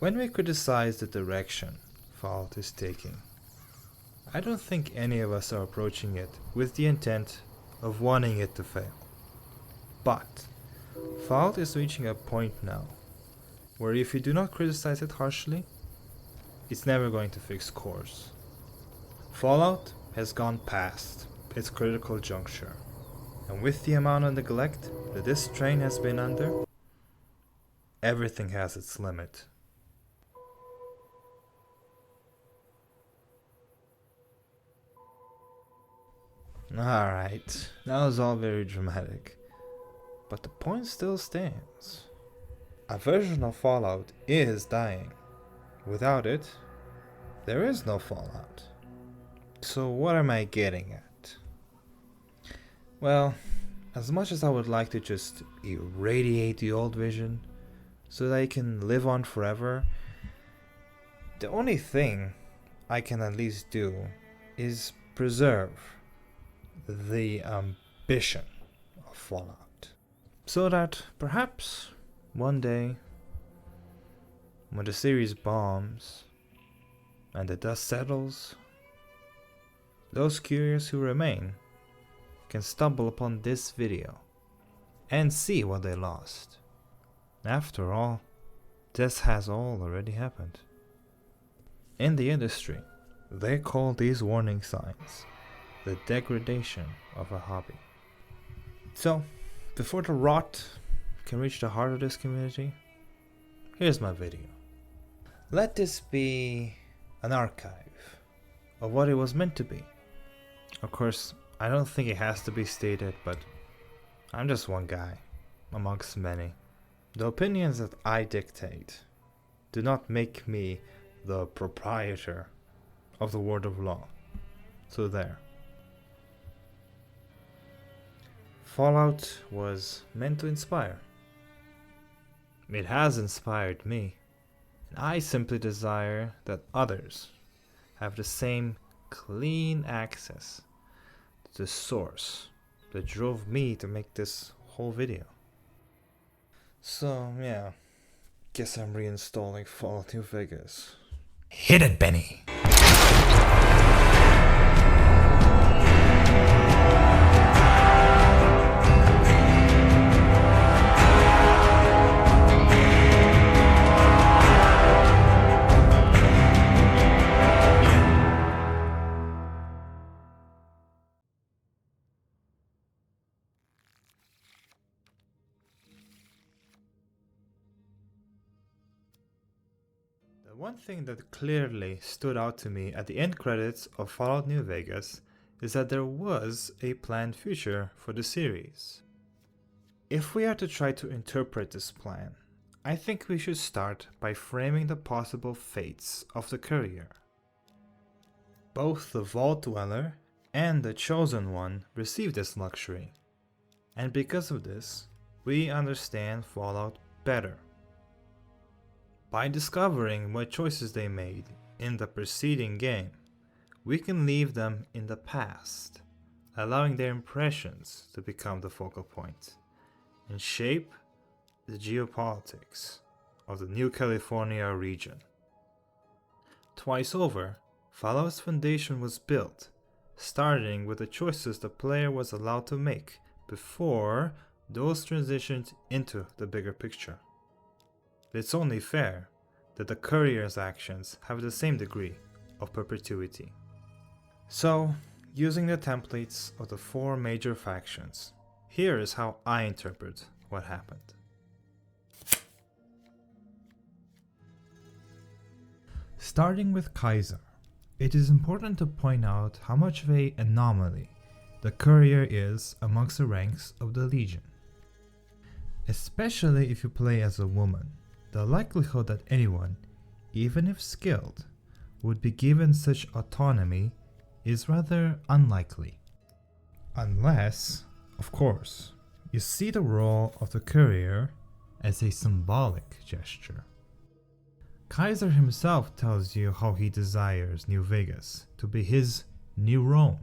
When we criticize the direction Fallout is taking, I don't think any of us are approaching it with the intent of wanting it to fail. But Fallout is reaching a point now where if you do not criticize it harshly, it's never going to fix course. Fallout has gone past its critical juncture, and with the amount of neglect that this train has been under, everything has its limit. Alright, that was all very dramatic, but the point still stands. A version of Fallout is dying. Without it, there is no Fallout. So what am I getting at? Well, as much as I would like to just irradiate the old vision so that it can live on forever, the only thing I can at least do is preserve the ambition of Fallout, so that perhaps one day, when the series bombs and the dust settles, those curious who remain can stumble upon this video and see what they lost. After all, this has all already happened. In the industry, they call these warning signs the degradation of a hobby. So, before the rot can reach the heart of this community, here's my video. Let this be an archive of what it was meant to be. Of course, I don't think it has to be stated, but I'm just one guy amongst many. The opinions that I dictate do not make me the proprietor of the word of law. So there. Fallout was meant to inspire. It has inspired me, and I simply desire that others have the same clean access to the source that drove me to make this whole video. So yeah, guess I'm reinstalling Fallout New Vegas. Hit it, Benny. The one thing that clearly stood out to me at the end credits of Fallout New Vegas is that there was a planned future for the series. If we are to try to interpret this plan, I think we should start by framing the possible fates of the Courier. Both the Vault Dweller and the Chosen One received this luxury, and because of this, we understand Fallout better. By discovering what choices they made in the preceding game, we can leave them in the past, allowing their impressions to become the focal point and shape the geopolitics of the New California region. Twice over, Fallout's foundation was built, starting with the choices the player was allowed to make before those transitioned into the bigger picture. It's only fair that the Courier's actions have the same degree of perpetuity. So, using the templates of the four major factions, here is how I interpret what happened. Starting with Kaiser, it is important to point out how much of an anomaly the Courier is amongst the ranks of the Legion. Especially if you play as a woman, the likelihood that anyone, even if skilled, would be given such autonomy is rather unlikely. Unless, of course, you see the role of the Courier as a symbolic gesture. Kaiser himself tells you how he desires New Vegas to be his New Rome,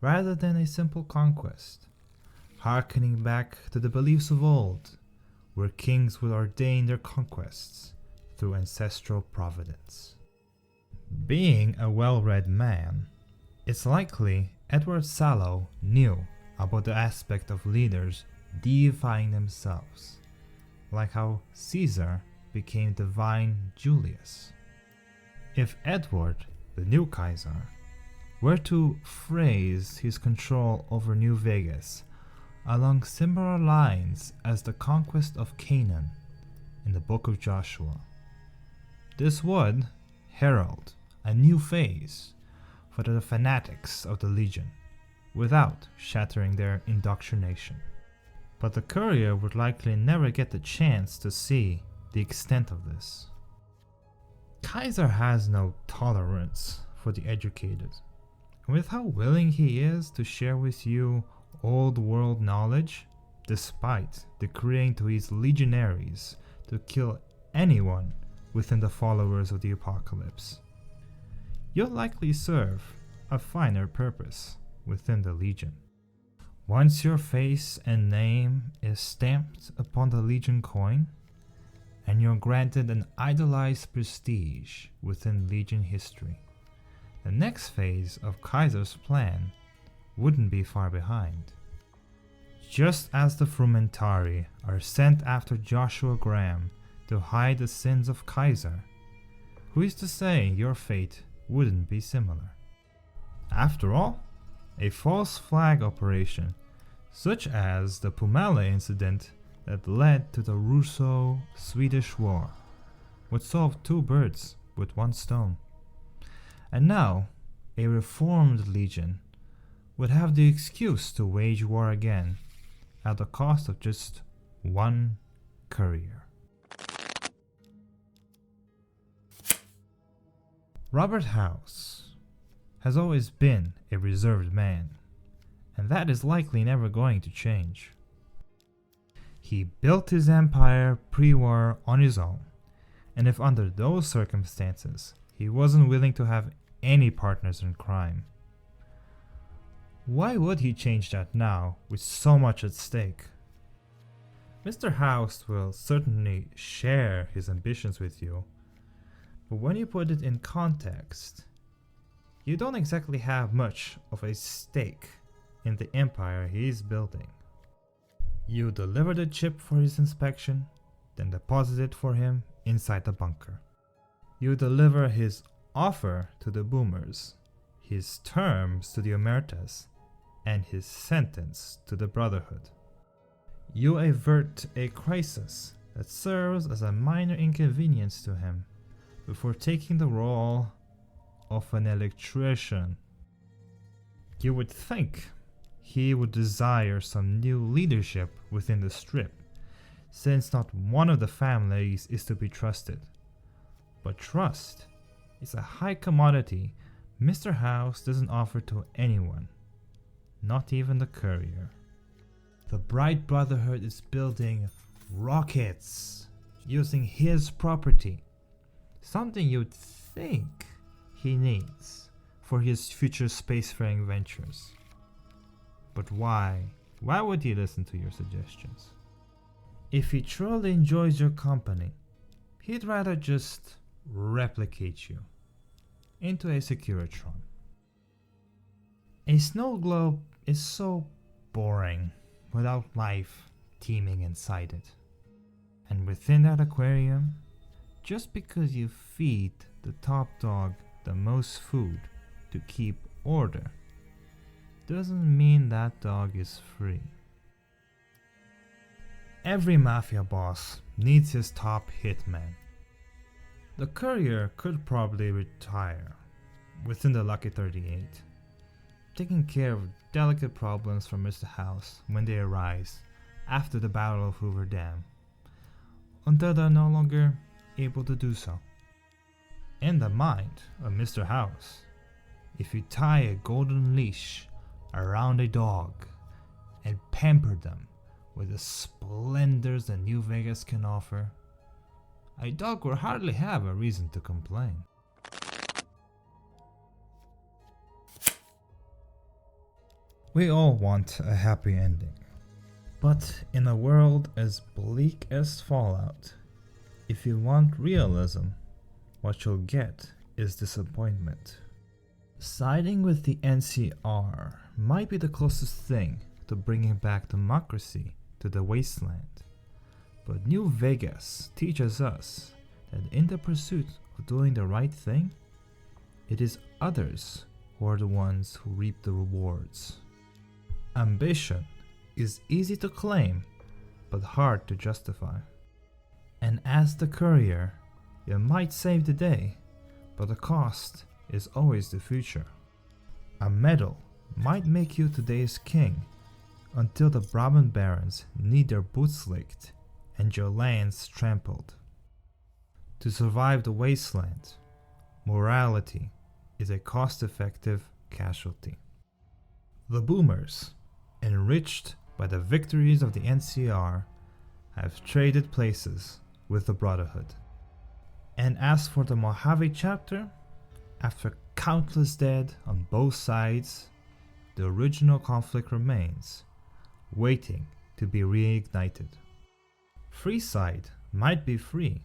rather than a simple conquest, hearkening back to the beliefs of old, where kings would ordain their conquests through ancestral providence. Being a well-read man, it's likely Edward Sallow knew about the aspect of leaders deifying themselves, like how Caesar became divine Julius. If Edward, the new Kaiser, were to phrase his control over New Vegas along similar lines as the conquest of Canaan in the book of Joshua, this would herald a new phase for the fanatics of the Legion without shattering their indoctrination. But the courier would likely never get the chance to see the extent of this. Kaiser has no tolerance for the educated, and with how willing he is to share with you old world knowledge, despite decreeing to his legionaries to kill anyone within the followers of the apocalypse, you'll likely serve a finer purpose within the Legion. Once your face and name is stamped upon the Legion coin, and you're granted an idolized prestige within Legion history, the next phase of Kaiser's plan wouldn't be far behind. Just as the Frumentari are sent after Joshua Graham to hide the sins of Kaiser, who is to say your fate wouldn't be similar? After all, a false flag operation, such as the Pumala incident that led to the Russo-Swedish War, would solve two birds with one stone. And now, a reformed legion would have the excuse to wage war again at the cost of just one courier. Robert House has always been a reserved man, and that is likely never going to change. He built his empire pre-war on his own, and if under those circumstances he wasn't willing to have any partners in crime, why would he change that now with so much at stake? Mr. House will certainly share his ambitions with you, but when you put it in context, you don't exactly have much of a stake in the empire he is building. You deliver the chip for his inspection, then deposit it for him inside the bunker. You deliver his offer to the boomers, his terms to the omertas, and his sentence to the Brotherhood. You avert a crisis that serves as a minor inconvenience to him before taking the role of an electrician. You would think he would desire some new leadership within the Strip, since not one of the families is to be trusted. But trust is a high commodity Mr. House doesn't offer to anyone, not even the courier. The Bright Brotherhood is building rockets using his property, something you'd think he needs for his future spacefaring ventures. But why? Why would he listen to your suggestions? If he truly enjoys your company, he'd rather just replicate you into a Securitron. A snow globe is so boring without life teeming inside it. And within that aquarium, just because you feed the top dog the most food to keep order, doesn't mean that dog is free. Every mafia boss needs his top hitman. The courier could probably retire within the Lucky 38, taking care of delicate problems for Mr. House when they arise after the Battle of Hoover Dam, until they're no longer able to do so. In the mind of Mr. House, if you tie a golden leash around a dog and pamper them with the splendors that New Vegas can offer, a dog will hardly have a reason to complain. We all want a happy ending, but in a world as bleak as Fallout, If you want realism, what you'll get is disappointment. Siding with the NCR might be the closest thing to bringing back democracy to the wasteland. But New Vegas teaches us that in the pursuit of doing the right thing, it is others who are the ones who reap the rewards. Ambition is easy to claim, but hard to justify. And as the courier, you might save the day, but the cost is always the future. A medal might make you today's king, until the Brabant barons need their boots licked and your lands trampled. To survive the wasteland, morality is a cost-effective casualty. The boomers, enriched by the victories of the NCR, have traded places with the Brotherhood. And as for the Mojave chapter, after countless dead on both sides, the original conflict remains, waiting to be reignited. Freeside might be free,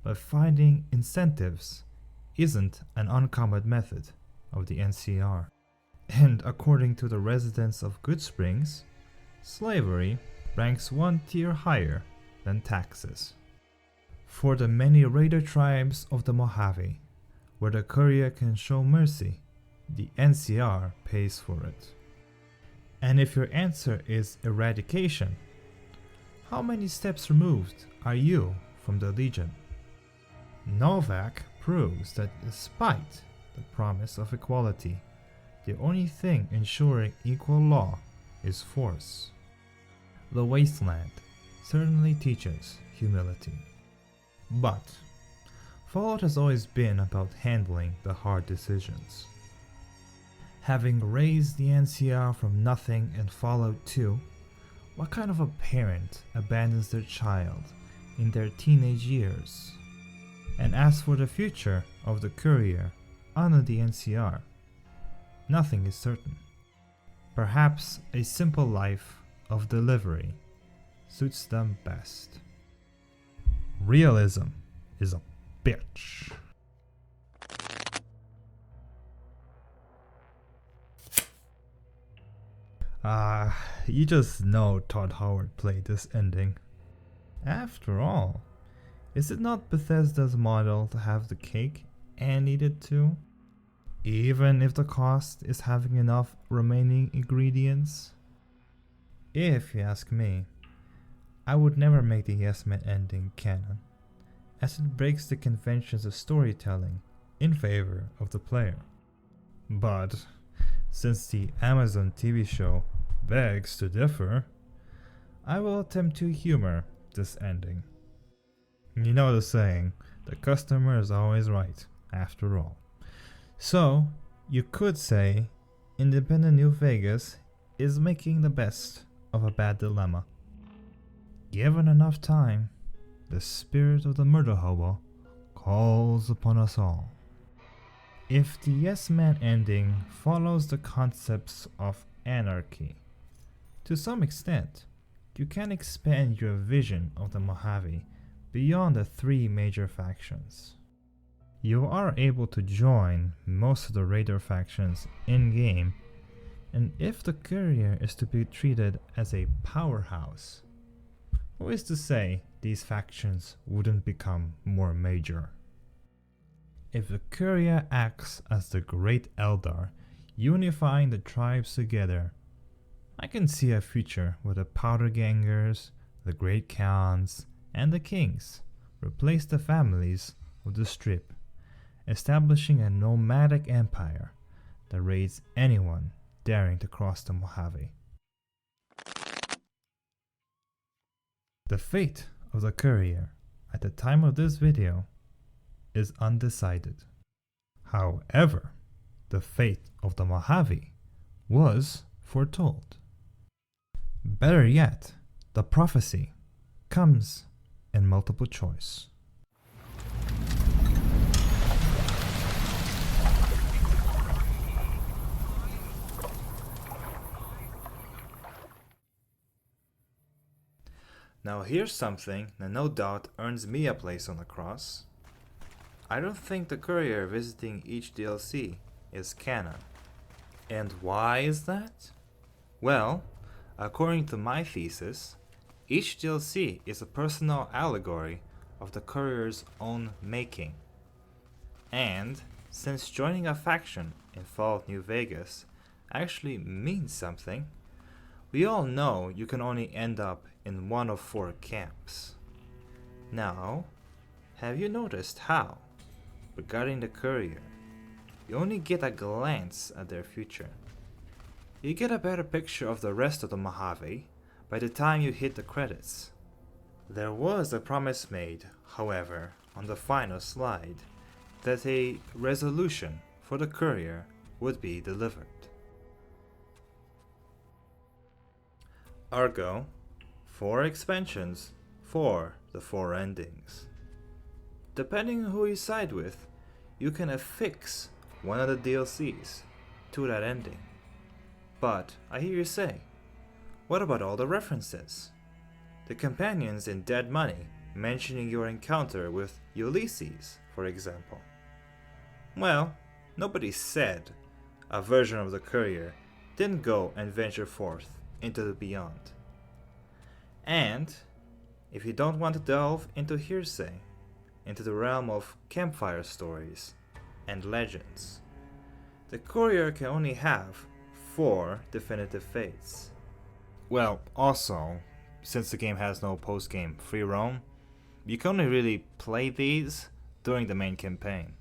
but finding incentives isn't an uncommon method of the NCR. And according to the residents of Goodsprings, slavery ranks one tier higher than taxes. For the many raider tribes of the Mojave, where the courier can show mercy, the NCR pays for it. And if your answer is eradication, how many steps removed are you from the Legion? Novak proves that despite the promise of equality, the only thing ensuring equal law is force. The Wasteland certainly teaches humility. But Fallout has always been about handling the hard decisions. Having raised the NCR from nothing in Fallout 2, what kind of a parent abandons their child in their teenage years? And as for the future of the courier under the NCR, nothing is certain. Perhaps a simple life of delivery suits them best. Realism is a bitch. You just know Todd Howard played this ending. After all, is it not Bethesda's model to have the cake and eat it too? Even if the cost is having enough remaining ingredients? If you ask me, I would never make the Yes Man ending canon, as it breaks the conventions of storytelling in favor of the player. But since the Amazon TV show begs to differ, I will attempt to humor this ending. You know the saying, the customer is always right, after all. So, you could say, Independent New Vegas is making the best of a bad dilemma. Given enough time, the spirit of the murder hobo calls upon us all. If the Yes Man ending follows the concepts of anarchy, to some extent, you can expand your vision of the Mojave beyond the three major factions. You are able to join most of the raider factions in-game, and if the courier is to be treated as a powerhouse, who is to say these factions wouldn't become more major? If the courier acts as the great Eldar, unifying the tribes together, I can see a future where the Powder Gangers, the Great Khans, and the Kings replace the families of the Strip, establishing a nomadic empire that raids anyone daring to cross the Mojave. The fate of the courier at the time of this video is undecided. However, the fate of the Mojave was foretold. Better yet, the prophecy comes in multiple choice. Now here's something that no doubt earns me a place on the cross. I don't think the courier visiting each DLC is canon. And why is that? Well, according to my thesis, each DLC is a personal allegory of the courier's own making. And since joining a faction in Fallout New Vegas actually means something, we all know you can only end up in one of 4 camps. Now, have you noticed how, regarding the courier, you only get a glance at their future? You get a better picture of the rest of the Mojave by the time you hit the credits. There was a promise made, however, on the final slide, that a resolution for the courier would be delivered. Ergo, 4 expansions for the 4 endings. Depending on who you side with, you can affix one of the DLCs to that ending. But I hear you say, what about all the references? The companions in Dead Money mentioning your encounter with Ulysses, for example. Well, nobody said a version of the courier didn't go and venture forth into the beyond. And if you don't want to delve into hearsay, into the realm of campfire stories and legends, the courier can only have 4 definitive fates. Well, also, since the game has no post-game free roam, you can only really play these during the main campaign.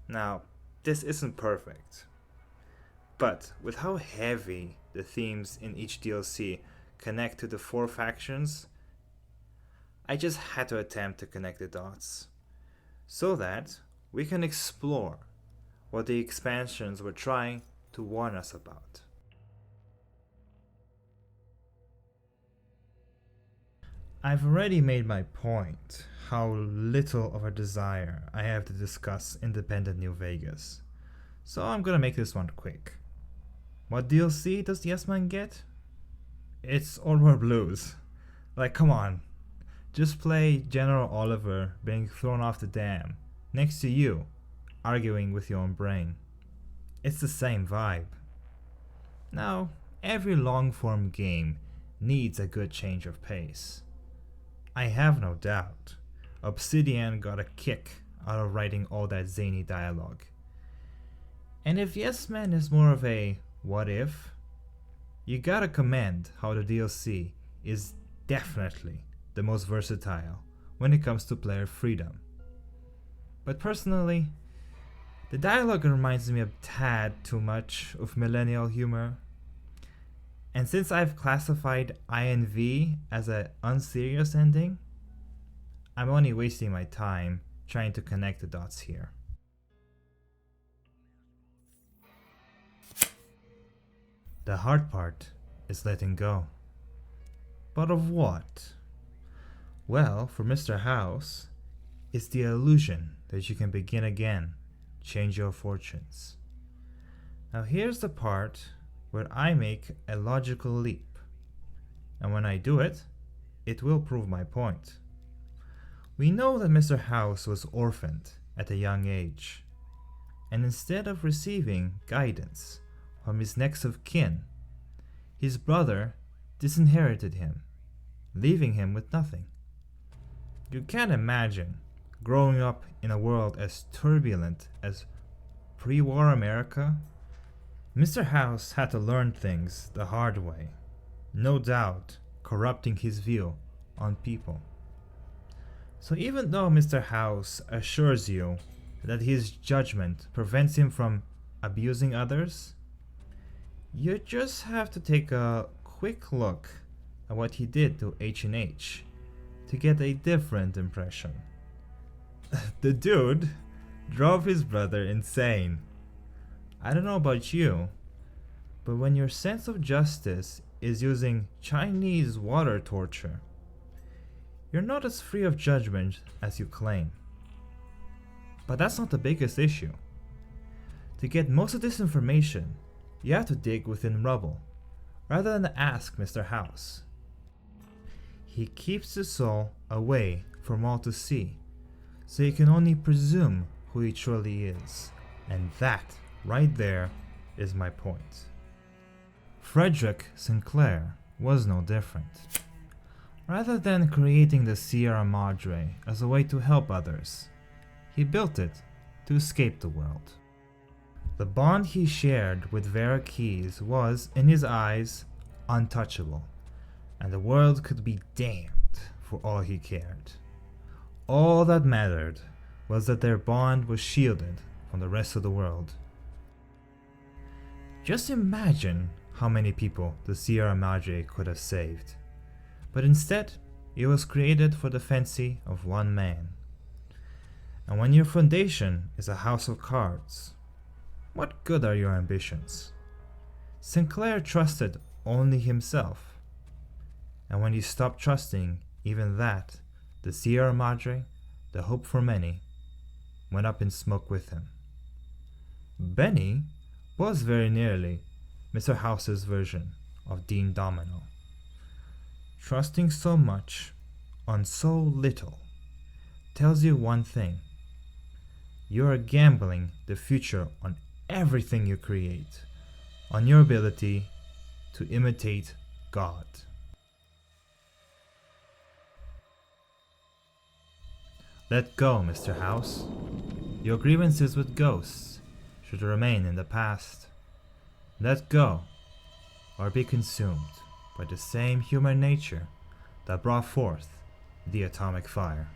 Now, this isn't perfect, but with how heavy the themes in each DLC connect to the 4 factions, I just had to attempt to connect the dots, so that we can explore what the expansions were trying to warn us about. I've already made my point how little of a desire I have to discuss independent New Vegas, so I'm gonna make this one quick. What DLC does the S-Man get? It's Old War Blues. Like, come on. Just play General Oliver being thrown off the dam, next to you, arguing with your own brain. It's the same vibe. Now, every long-form game needs a good change of pace. I have no doubt Obsidian got a kick out of writing all that zany dialogue. And if Yes Man is more of a what if, you gotta commend how the DLC is definitely the most versatile when it comes to player freedom. But personally, the dialogue reminds me a tad too much of millennial humor. And since I've classified INV as an unserious ending, I'm only wasting my time trying to connect the dots here. The hard part is letting go. But of what? Well, for Mr. House, it's the illusion that you can begin again, change your fortunes. Now here's the part where I make a logical leap. And when I do it, it will prove my point. We know that Mr. House was orphaned at a young age, and instead of receiving guidance from his next of kin, his brother disinherited him, leaving him with nothing. You can't imagine growing up in a world as turbulent as pre-war America. Mr. House had to learn things the hard way, no doubt corrupting his view on people. So even though Mr. House assures you that his judgment prevents him from abusing others, you just have to take a quick look at what he did to H&H to get a different impression. The dude drove his brother insane. I don't know about you, but when your sense of justice is using Chinese water torture, you're not as free of judgment as you claim. But that's not the biggest issue. To get most of this information, you have to dig within rubble, rather than ask Mr. House. He keeps the soul away from all to see, so you can only presume who he truly is. And that, right there, is my point. Frederick Sinclair was no different. Rather than creating the Sierra Madre as a way to help others, he built it to escape the world. The bond he shared with Vera Keys was, in his eyes, untouchable, and the world could be damned for all he cared. All that mattered was that their bond was shielded from the rest of the world. Just imagine how many people the Sierra Madre could have saved. But instead, it was created for the fancy of one man. And when your foundation is a house of cards, what good are your ambitions? Sinclair trusted only himself. And when he stopped trusting even that, the Sierra Madre, the hope for many, went up in smoke with him. Benny was very nearly Mr. House's version of Dean Domino. Trusting so much on so little tells you one thing. You are gambling the future on everything you create, on your ability to imitate God. Let go, Mr. House. Your grievances with ghosts should remain in the past. Let go, or be consumed by the same human nature that brought forth the atomic fire.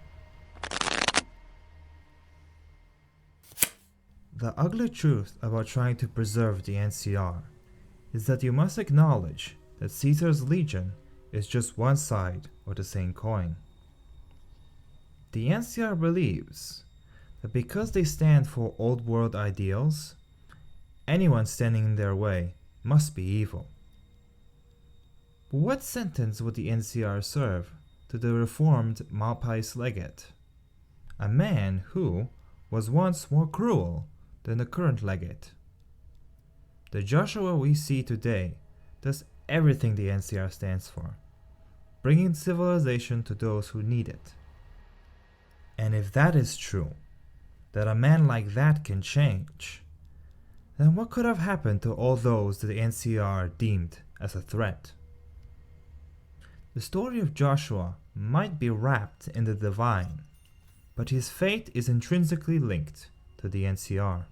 The ugly truth about trying to preserve the NCR is that you must acknowledge that Caesar's Legion is just one side of the same coin. The NCR believes that because they stand for old world ideals, anyone standing in their way must be evil. But what sentence would the NCR serve to the reformed Malpais legate? A man who was once more cruel than the current legate. The Joshua we see today does everything the NCR stands for, bringing civilization to those who need it. And if that is true, that a man like that can change, then what could have happened to all those that the NCR deemed as a threat? The story of Joshua might be wrapped in the divine, but his fate is intrinsically linked to the NCR.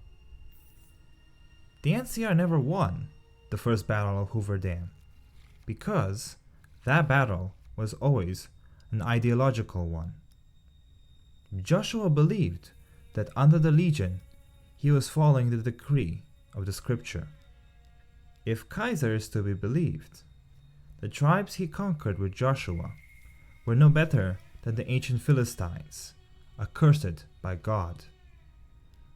The NCR never won the first battle of Hoover Dam, because that battle was always an ideological one. Joshua believed that under the Legion he was following the decree of the scripture. If Kaiser is to be believed, the tribes he conquered with Joshua were no better than the ancient Philistines, accursed by God.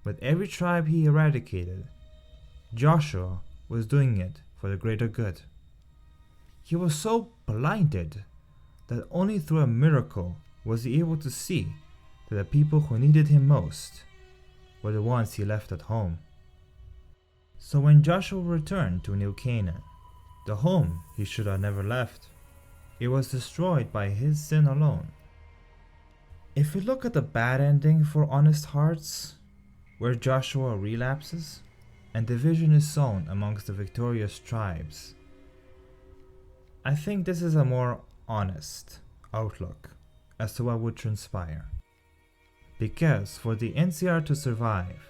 With every tribe he eradicated, Joshua was doing it for the greater good. He was so blinded that only through a miracle was he able to see that the people who needed him most were the ones he left at home. So when Joshua returned to New Canaan, the home he should have never left, it was destroyed by his sin alone. If we look at the bad ending for honest hearts, where Joshua relapses and division is sown amongst the victorious tribes, I think this is a more honest outlook as to what would transpire. Because for the NCR to survive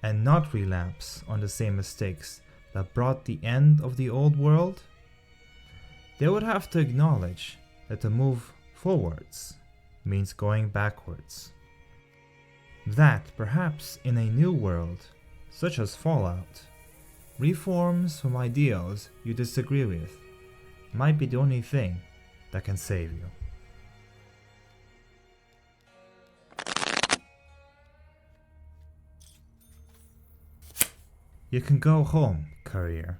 and not relapse on the same mistakes that brought the end of the old world, they would have to acknowledge that to move forwards means going backwards. That perhaps in a new world, such as Fallout, reforms from ideals you disagree with might be the only thing that can save you. You can go home, courier.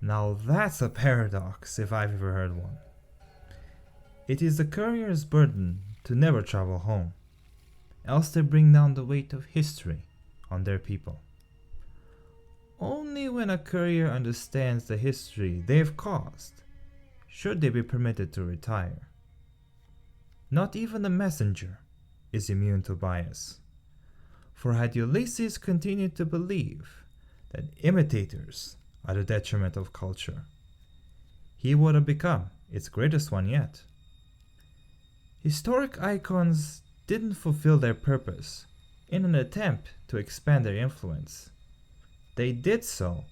Now that's a paradox if I've ever heard one. It is the courier's burden to never travel home, else they bring down the weight of history on their people. Only when a courier understands the history they've caused should they be permitted to retire. Not even the messenger is immune to bias. For had Ulysses continued to believe that imitators are the detriment of culture, he would have become its greatest one yet. Historic icons didn't fulfill their purpose in an attempt to expand their influence. They did so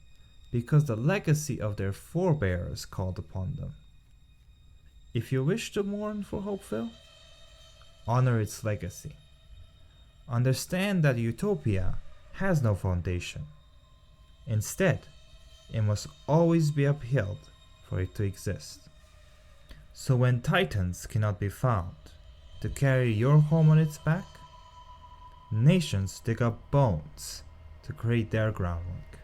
because the legacy of their forebears called upon them. If you wish to mourn for Hopeville, honor its legacy. Understand that utopia has no foundation. Instead, it must always be upheld for it to exist. So when titans cannot be found to carry your home on its back, nations dig up bones to create their groundwork.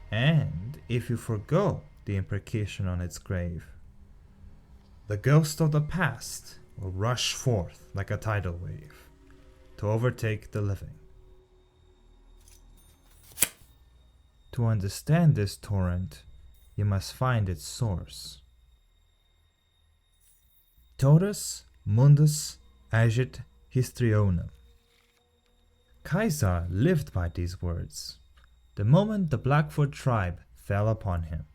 And if you forgo the imprecation on its grave, the ghost of the past will rush forth like a tidal wave to overtake the living. To understand this torrent, you must find its source. Totus mundus agit histrionem. Caesar lived by these words the moment the Blackfoot tribe fell upon him.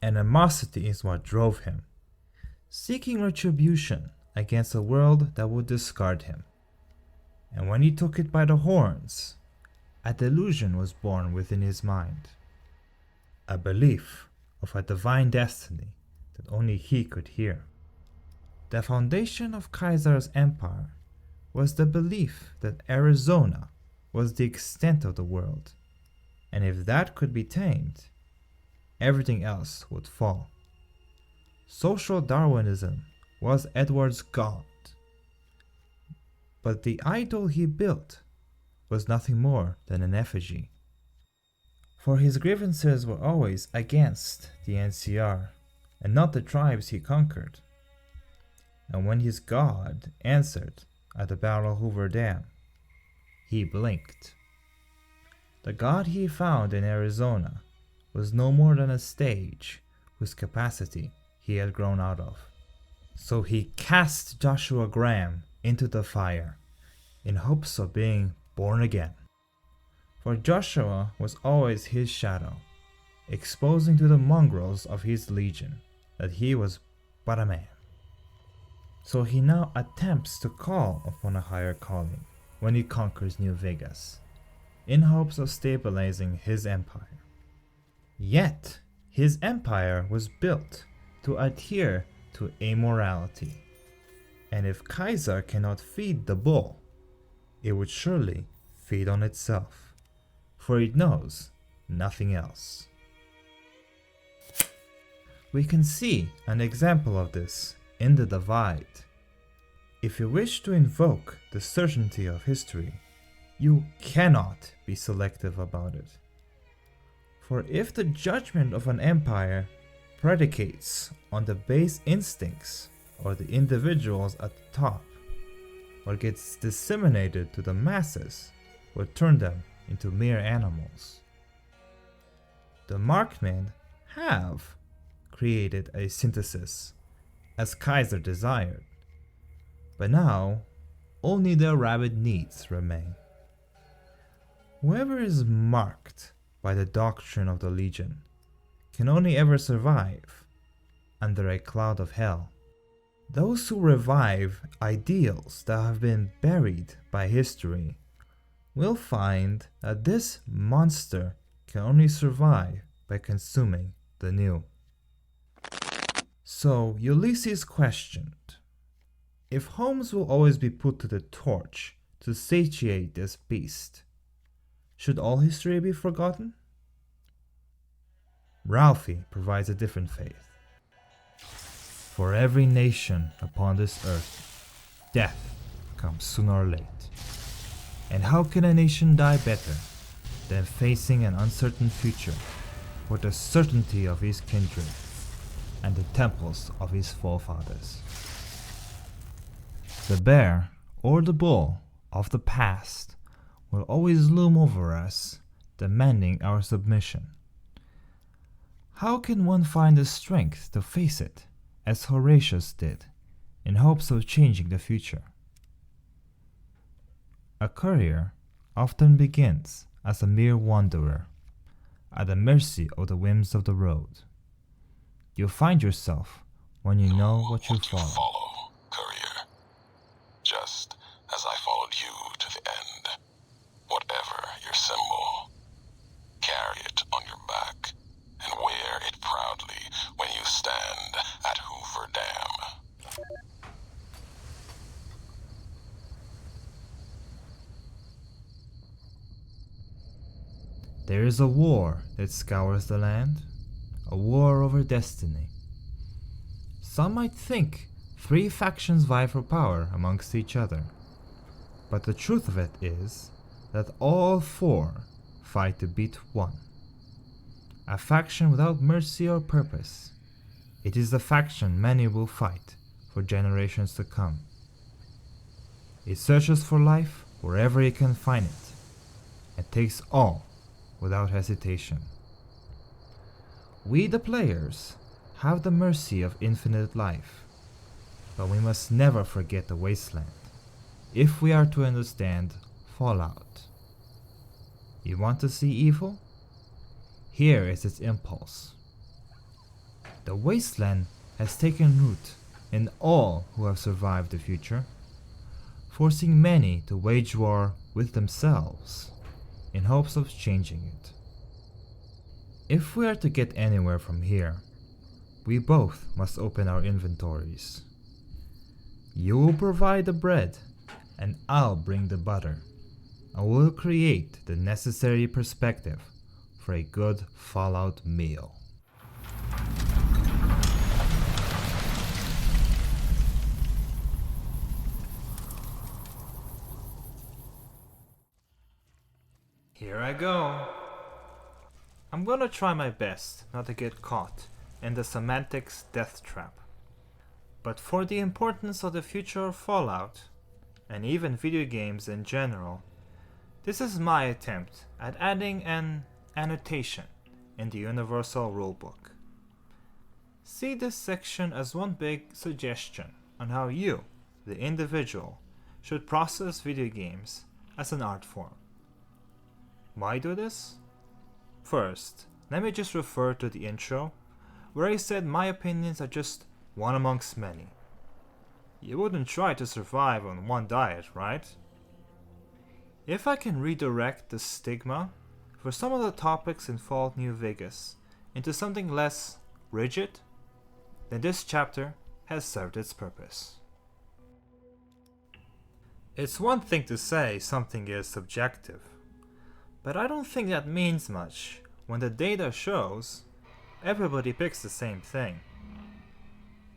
Animosity is what drove him, seeking retribution against a world that would discard him. And when he took it by the horns, a delusion was born within his mind, a belief of a divine destiny that only he could hear. The foundation of Caesar's empire was the belief that Arizona was the extent of the world, and if that could be tamed, everything else would fall. Social Darwinism was Edward's god, but the idol he built was nothing more than an effigy. For his grievances were always against the NCR and not the tribes he conquered. And when his god answered at the Battle of Hoover Dam, he blinked. The god he found in Arizona was no more than a stage whose capacity he had grown out of. So he cast Joshua Graham into the fire in hopes of being born again. For Joshua was always his shadow, exposing to the mongrels of his legion that he was but a man. So he now attempts to call upon a higher calling when he conquers New Vegas, in hopes of stabilizing his empire. Yet, his empire was built to adhere to amorality, and if Caesar cannot feed the bull, it would surely feed on itself, for it knows nothing else. We can see an example of this in the divide. If you wish to invoke the certainty of history, you cannot be selective about it. For if the judgment of an empire predicates on the base instincts or the individuals at the top, or gets disseminated to the masses, will turn them into mere animals. The Markmen have created a synthesis, as Caesar desired, but now only their rabid needs remain. Whoever is marked by the doctrine of the Legion can only ever survive under a cloud of hell. Those who revive ideals that have been buried by history will find that this monster can only survive by consuming the new. So Ulysses questioned, if homes will always be put to the torch to satiate this beast, should all history be forgotten? Ralphie provides a different faith. For every nation upon this earth, death comes sooner or late. And how can a nation die better than facing an uncertain future with the certainty of his kindred and the temples of his forefathers? The bear or the bull of the past will always loom over us, demanding our submission. How can one find the strength to face it, as Horatius did, in hopes of changing the future? A courier often begins as a mere wanderer, at the mercy of the whims of the road. You find yourself when you know what you follow. Courier. Just as I followed you to the end. Whatever your symbol, carry it on your back and wear it proudly when you stand at Hoover Dam. There is a war that scours the land, a war over destiny. Some might think 3 factions vie for power amongst each other, but the truth of it is that all 4 fight to beat one. A faction without mercy or purpose. It is the faction many will fight for generations to come. It searches for life wherever it can find it, and takes all without hesitation. We, the players, have the mercy of infinite life, but we must never forget the wasteland if we are to understand Fallout. You want to see evil? Here is its impulse. The wasteland has taken root in all who have survived the future, forcing many to wage war with themselves in hopes of changing it. If we are to get anywhere from here, we both must open our inventories. You will provide the bread, and I'll bring the butter, and we'll create the necessary perspective for a good Fallout meal. Here I go. I'm gonna try my best not to get caught in the semantics death trap. But for the importance of the future of Fallout, and even video games in general, this is my attempt at adding an annotation in the Universal Rulebook. See this section as one big suggestion on how you, the individual, should process video games as an art form. Why do this? First, let me just refer to the intro, where I said my opinions are just one amongst many. You wouldn't try to survive on one diet, right? If I can redirect the stigma for some of the topics in Fallout New Vegas into something less rigid, then this chapter has served its purpose. It's one thing to say something is subjective, but I don't think that means much when the data shows everybody picks the same thing.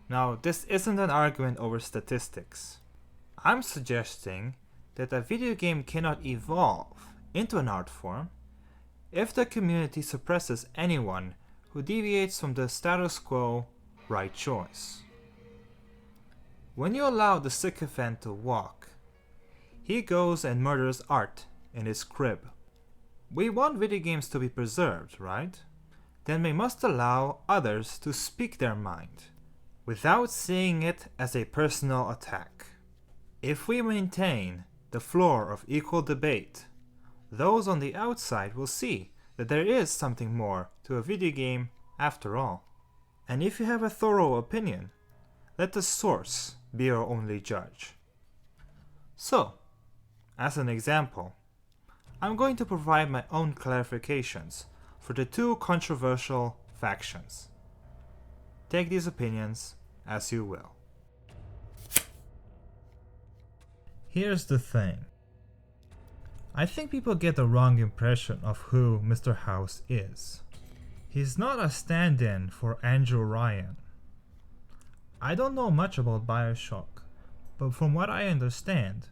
Now, this isn't an argument over statistics. I'm suggesting that a video game cannot evolve into an art form if the community suppresses anyone who deviates from the status quo right choice. When you allow the sycophant to walk, he goes and murders art in his crib. We want video games to be preserved, right? Then we must allow others to speak their mind, without seeing it as a personal attack. If we maintain the floor of equal debate, those on the outside will see that there is something more to a video game after all. And if you have a thorough opinion, let the source be your only judge. So, as an example, I'm going to provide my own clarifications for the 2 controversial factions. Take these opinions as you will. Here's the thing. I think people get the wrong impression of who Mr. House is. He's not a stand-in for Andrew Ryan. I don't know much about BioShock, but from what I understand,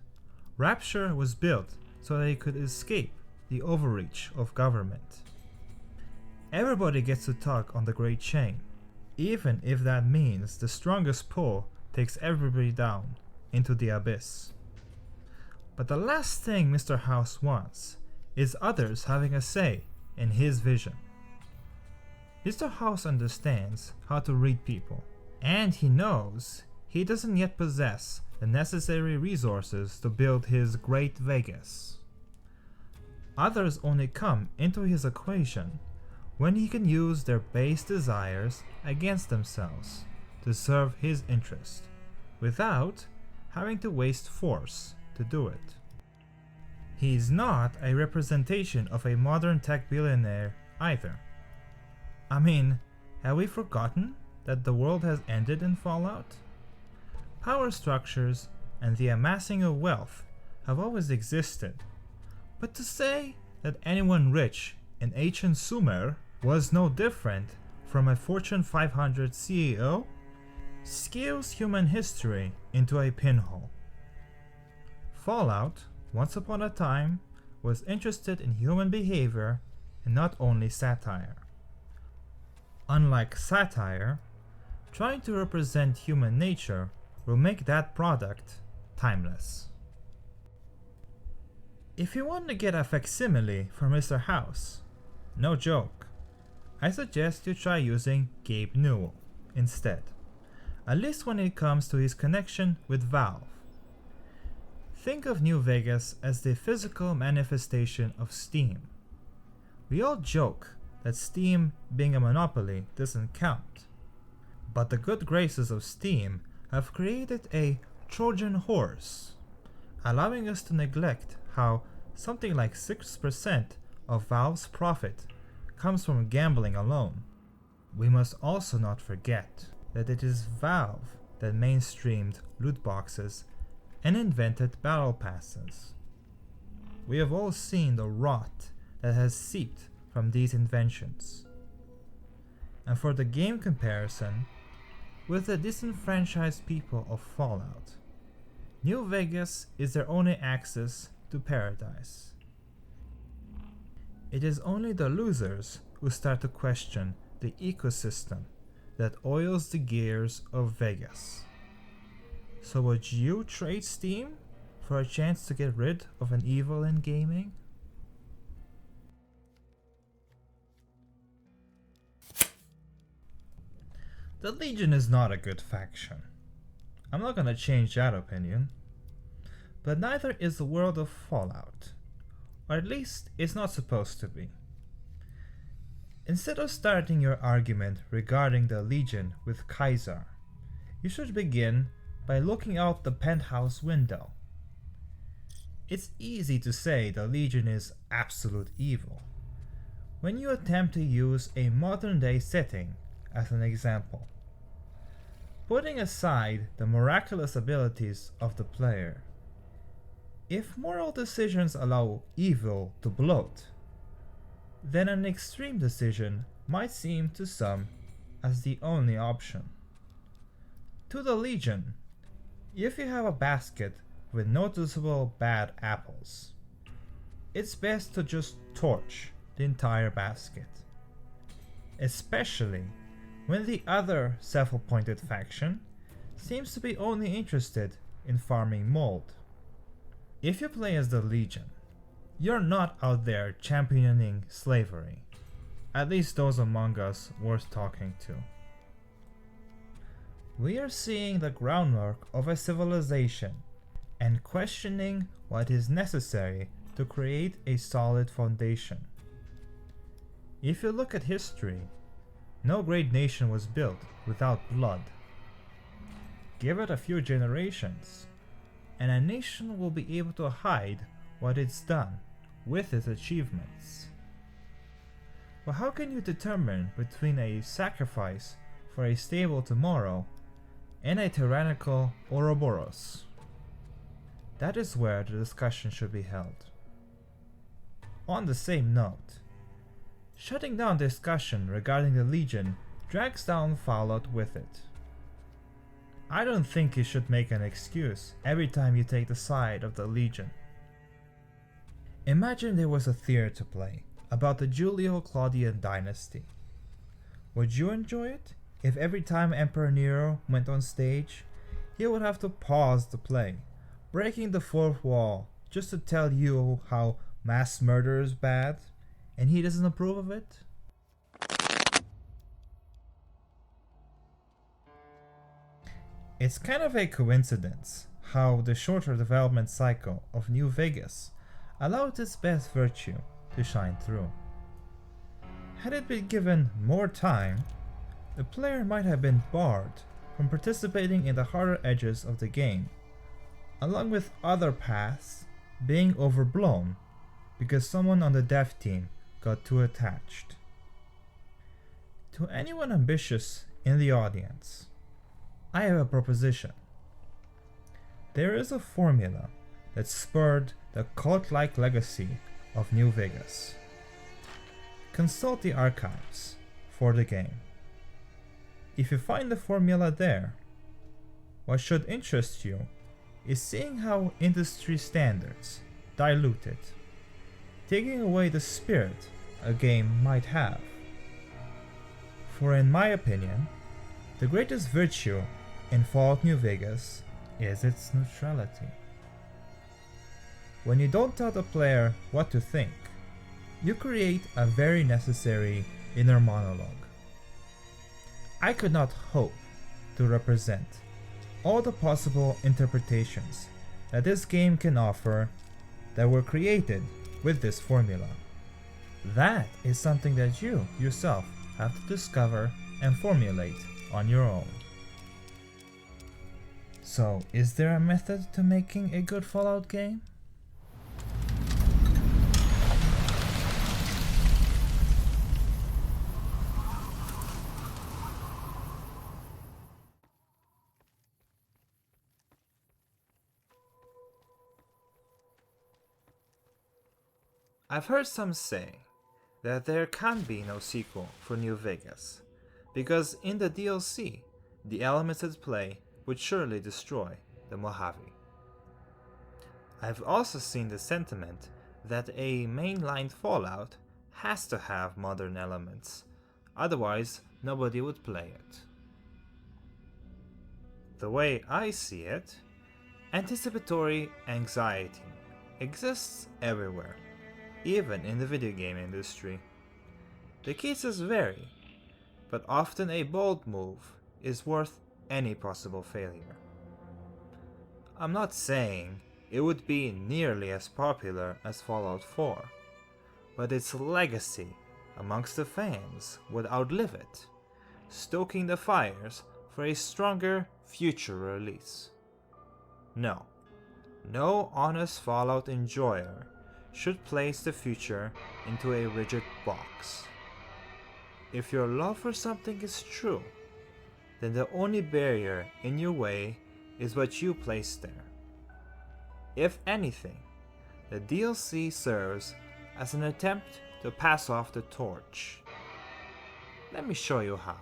Rapture was built so that it could escape the overreach of government. Everybody gets to tug on the great chain, even if that means the strongest pull takes everybody down into the abyss. But the last thing Mr. House wants is others having a say in his vision. Mr. House understands how to read people, and he knows he doesn't yet possess the necessary resources to build his Great Vegas. Others only come into his equation when he can use their base desires against themselves to serve his interest, without having to waste force to do it. He is not a representation of a modern tech billionaire either. I mean, have we forgotten that the world has ended in Fallout? Power structures and the amassing of wealth have always existed, but to say that anyone rich in ancient Sumer was no different from a Fortune 500 CEO scales human history into a pinhole. Fallout, once upon a time, was interested in human behavior and not only satire. Unlike satire, trying to represent human nature will make that product timeless. If you want to get a facsimile for Mr. House, no joke, I suggest you try using Gabe Newell instead, at least when it comes to his connection with Valve. Think of New Vegas as the physical manifestation of Steam. We all joke that Steam being a monopoly doesn't count, but the good graces of Steam have created a Trojan horse, allowing us to neglect how something like 6% of Valve's profit comes from gambling alone. We must also not forget that it is Valve that mainstreamed loot boxes and invented battle passes. We have all seen the rot that has seeped from these inventions. And for the game comparison, with the disenfranchised people of Fallout, New Vegas is their only access to paradise. It is only the losers who start to question the ecosystem that oils the gears of Vegas. So would you trade Steam for a chance to get rid of an evil in gaming? The Legion is not a good faction. I'm not gonna change that opinion. But neither is the world of Fallout. Or at least it's not supposed to be. Instead of starting your argument regarding the Legion with Kaiser, you should begin by looking out the penthouse window. It's easy to say the Legion is absolute evil when you attempt to use a modern day setting as an example. Putting aside the miraculous abilities of the player, if moral decisions allow evil to bloat, then an extreme decision might seem to some as the only option. To the Legion, if you have a basket with noticeable bad apples, it's best to just torch the entire basket, especially when the other self-appointed faction seems to be only interested in farming mold. If you play as the Legion, you're not out there championing slavery, at least those among us worth talking to. We are seeing the groundwork of a civilization and questioning what is necessary to create a solid foundation. If you look at history, no great nation was built without blood. Give it a few generations, and a nation will be able to hide what it's done with its achievements. But how can you determine between a sacrifice for a stable tomorrow and a tyrannical Ouroboros? That is where the discussion should be held. On the same note, shutting down discussion regarding the Legion drags down Fallout with it. I don't think you should make an excuse every time you take the side of the Legion. Imagine there was a theater to play about the Julio-Claudian dynasty. Would you enjoy it if every time Emperor Nero went on stage, he would have to pause the play, breaking the fourth wall just to tell you how mass murder is bad, and he doesn't approve of it? It's kind of a coincidence how the shorter development cycle of New Vegas allowed its best virtue to shine through. Had it been given more time, the player might have been barred from participating in the harder edges of the game, along with other paths being overblown because someone on the dev team got too attached. To anyone ambitious in the audience, I have a proposition. There is a formula that spurred the cult-like legacy of New Vegas. Consult the archives for the game. If you find the formula there, what should interest you is seeing how industry standards dilute it, taking away the spirit a game might have. For in my opinion, the greatest virtue in Fallout New Vegas is its neutrality. When you don't tell the player what to think, you create a very necessary inner monologue. I could not hope to represent all the possible interpretations that this game can offer that were created with this formula. That is something that you yourself have to discover and formulate on your own. So, is there a method to making a good Fallout game? I've heard some say that there can be no sequel for New Vegas, because in the DLC, the elements at play would surely destroy the Mojave. I've also seen the sentiment that a mainline Fallout has to have modern elements, otherwise nobody would play it. The way I see it, anticipatory anxiety exists everywhere, even in the video game industry. The cases vary, but often a bold move is worth any possible failure. I'm not saying it would be nearly as popular as Fallout 4, but its legacy amongst the fans would outlive it, stoking the fires for a stronger future release. No honest Fallout enjoyer should place the future into a rigid box. If your love for something is true, then the only barrier in your way is what you place there. If anything, the DLC serves as an attempt to pass off the torch. Let me show you how.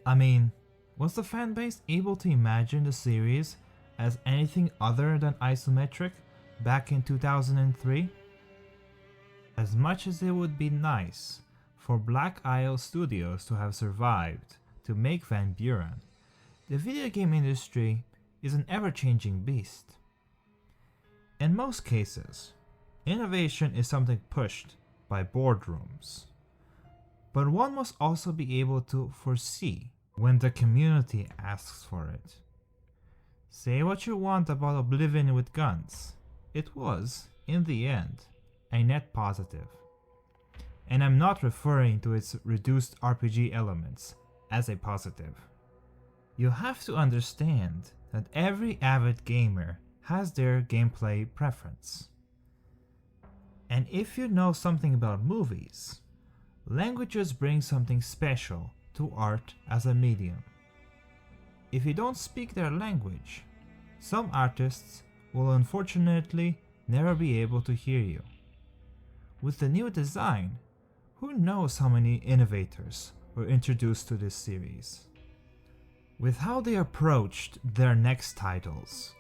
I mean, was the fanbase able to imagine the series as anything other than isometric back in 2003? As much as it would be nice for Black Isle Studios to have survived to make Van Buren, the video game industry is an ever-changing beast. In most cases, innovation is something pushed by boardrooms. But one must also be able to foresee when the community asks for it. Say what you want about Oblivion with guns, it was, in the end, a net positive. And I'm not referring to its reduced RPG elements as a positive. You have to understand that every avid gamer has their gameplay preference. And if you know something about movies, languages bring something special to art as a medium. If you don't speak their language, some artists will unfortunately never be able to hear you. With the new design, who knows how many innovators were introduced to this series. With how they approached their next titles,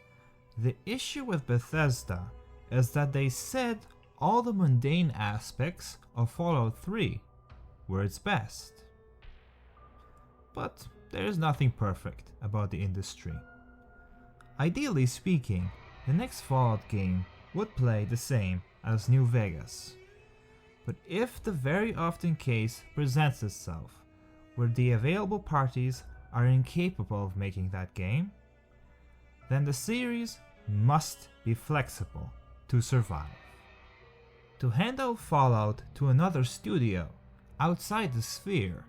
the issue with Bethesda is that they said all the mundane aspects of Fallout 3 were its best. But there is nothing perfect about the industry. Ideally speaking, the next Fallout game would play the same as New Vegas. But if the very often case presents itself, where the available parties are incapable of making that game, then the series must be flexible to survive. To hand out Fallout to another studio outside the sphere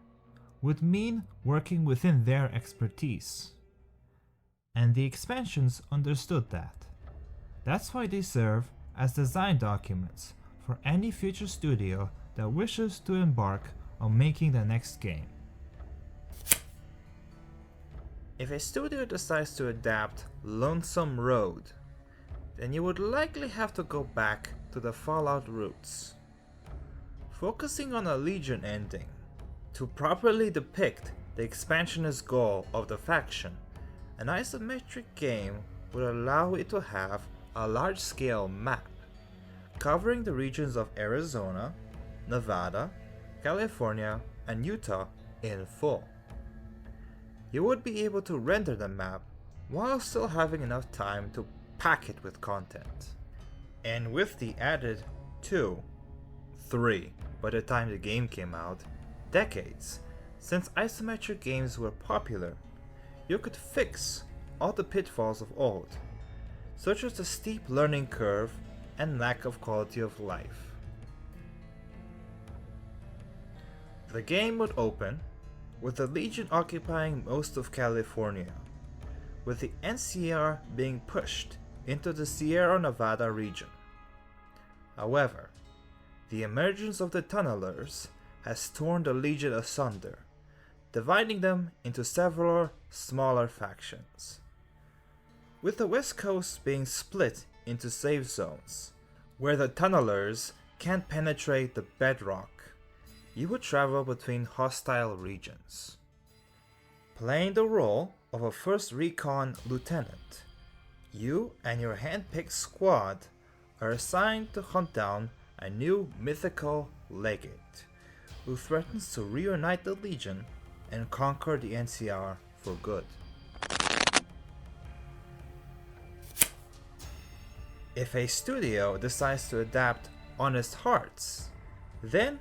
would mean working within their expertise. And the expansions understood that. That's why they serve as design documents for any future studio that wishes to embark on making the next game. If a studio decides to adapt Lonesome Road, then you would likely have to go back to the Fallout roots. Focusing on a Legion ending to properly depict the expansionist goal of the faction, an isometric game would allow it to have a large-scale map covering the regions of Arizona, Nevada, California, and Utah in full. You would be able to render the map while still having enough time to pack it with content. And with the added 2, 3, by the time the game came out, decades since isometric games were popular, you could fix all the pitfalls of old, such as the steep learning curve and lack of quality of life. The game would open with the Legion occupying most of California, with the NCR being pushed into the Sierra Nevada region. However, the emergence of the Tunnelers has torn the Legion asunder, dividing them into several smaller factions. With the West Coast being split into safe zones, where the Tunnelers can't penetrate the bedrock, you would travel between hostile regions. Playing the role of a 1st Recon Lieutenant, you and your hand-picked squad are assigned to hunt down a new mythical legate who threatens to reunite the Legion and conquer the NCR for good. If a studio decides to adapt Honest Hearts, then,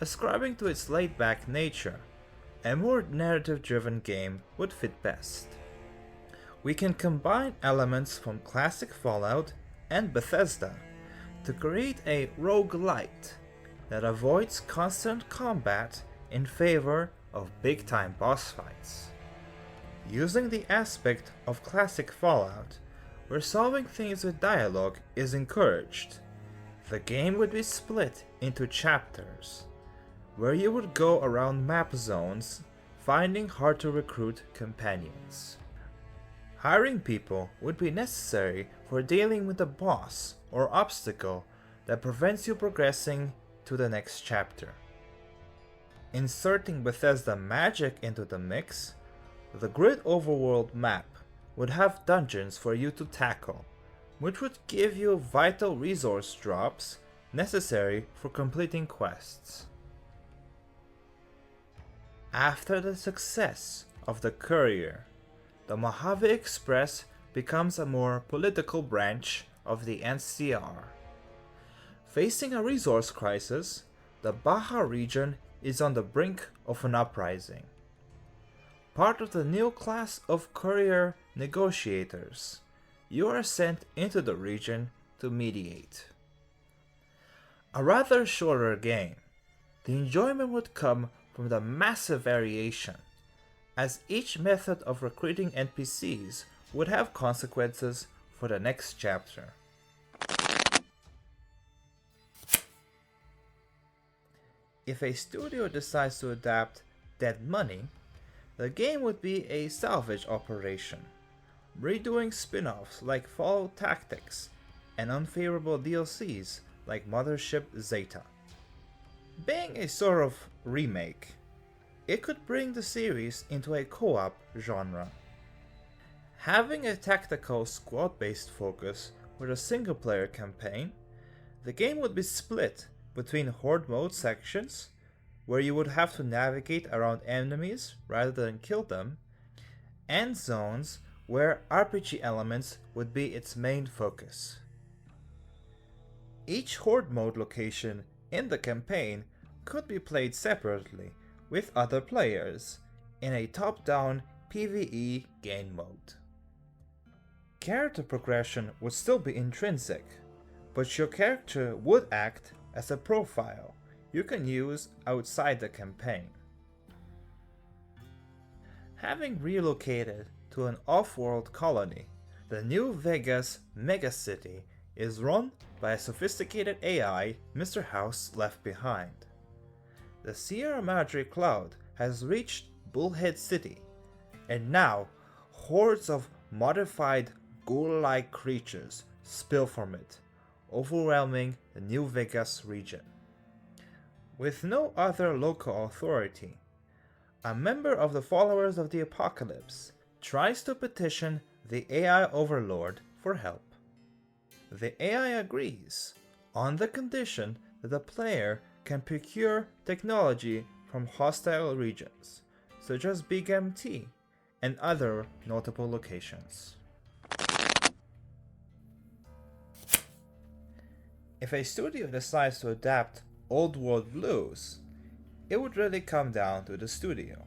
ascribing to its laid-back nature, a more narrative-driven game would fit best. We can combine elements from classic Fallout and Bethesda to create a roguelite that avoids constant combat in favor of big-time boss fights. Using the aspect of classic Fallout, where solving things with dialogue is encouraged, the game would be split into chapters, where you would go around map zones, finding hard to recruit companions. Hiring people would be necessary for dealing with a boss or obstacle that prevents you progressing to the next chapter. Inserting Bethesda magic into the mix, the grid overworld map would have dungeons for you to tackle, which would give you vital resource drops necessary for completing quests. After the success of the Courier, the Mojave Express becomes a more political branch of the NCR. Facing a resource crisis, the Baja region is on the brink of an uprising. Part of the new class of courier negotiators, you are sent into the region to mediate. A rather shorter game, the enjoyment would come from the massive variation, as each method of recruiting NPCs would have consequences for the next chapter. If a studio decides to adapt Dead Money, the game would be a salvage operation, redoing spin-offs like Fallout Tactics and unfavorable DLCs like Mothership Zeta. Being a sort of remake, it could bring the series into a co-op genre. Having a tactical squad-based focus with a single-player campaign, the game would be split between Horde mode sections, where you would have to navigate around enemies rather than kill them, and zones where RPG elements would be its main focus. Each Horde mode location in the campaign could be played separately with other players in a top-down PvE game mode. Character progression would still be intrinsic, but your character would act as a profile you can use outside the campaign. Having relocated to an off-world colony, the New Vegas megacity is run by a sophisticated AI Mr. House left behind. The Sierra Madre cloud has reached Bullhead City, and now hordes of modified ghoul-like creatures spill from it, overwhelming the New Vegas region. With no other local authority, a member of the Followers of the Apocalypse tries to petition the AI Overlord for help. The AI agrees, on the condition that the player can procure technology from hostile regions, such as Big MT and other notable locations. If a studio decides to adapt Old World Blues, it would really come down to the studio.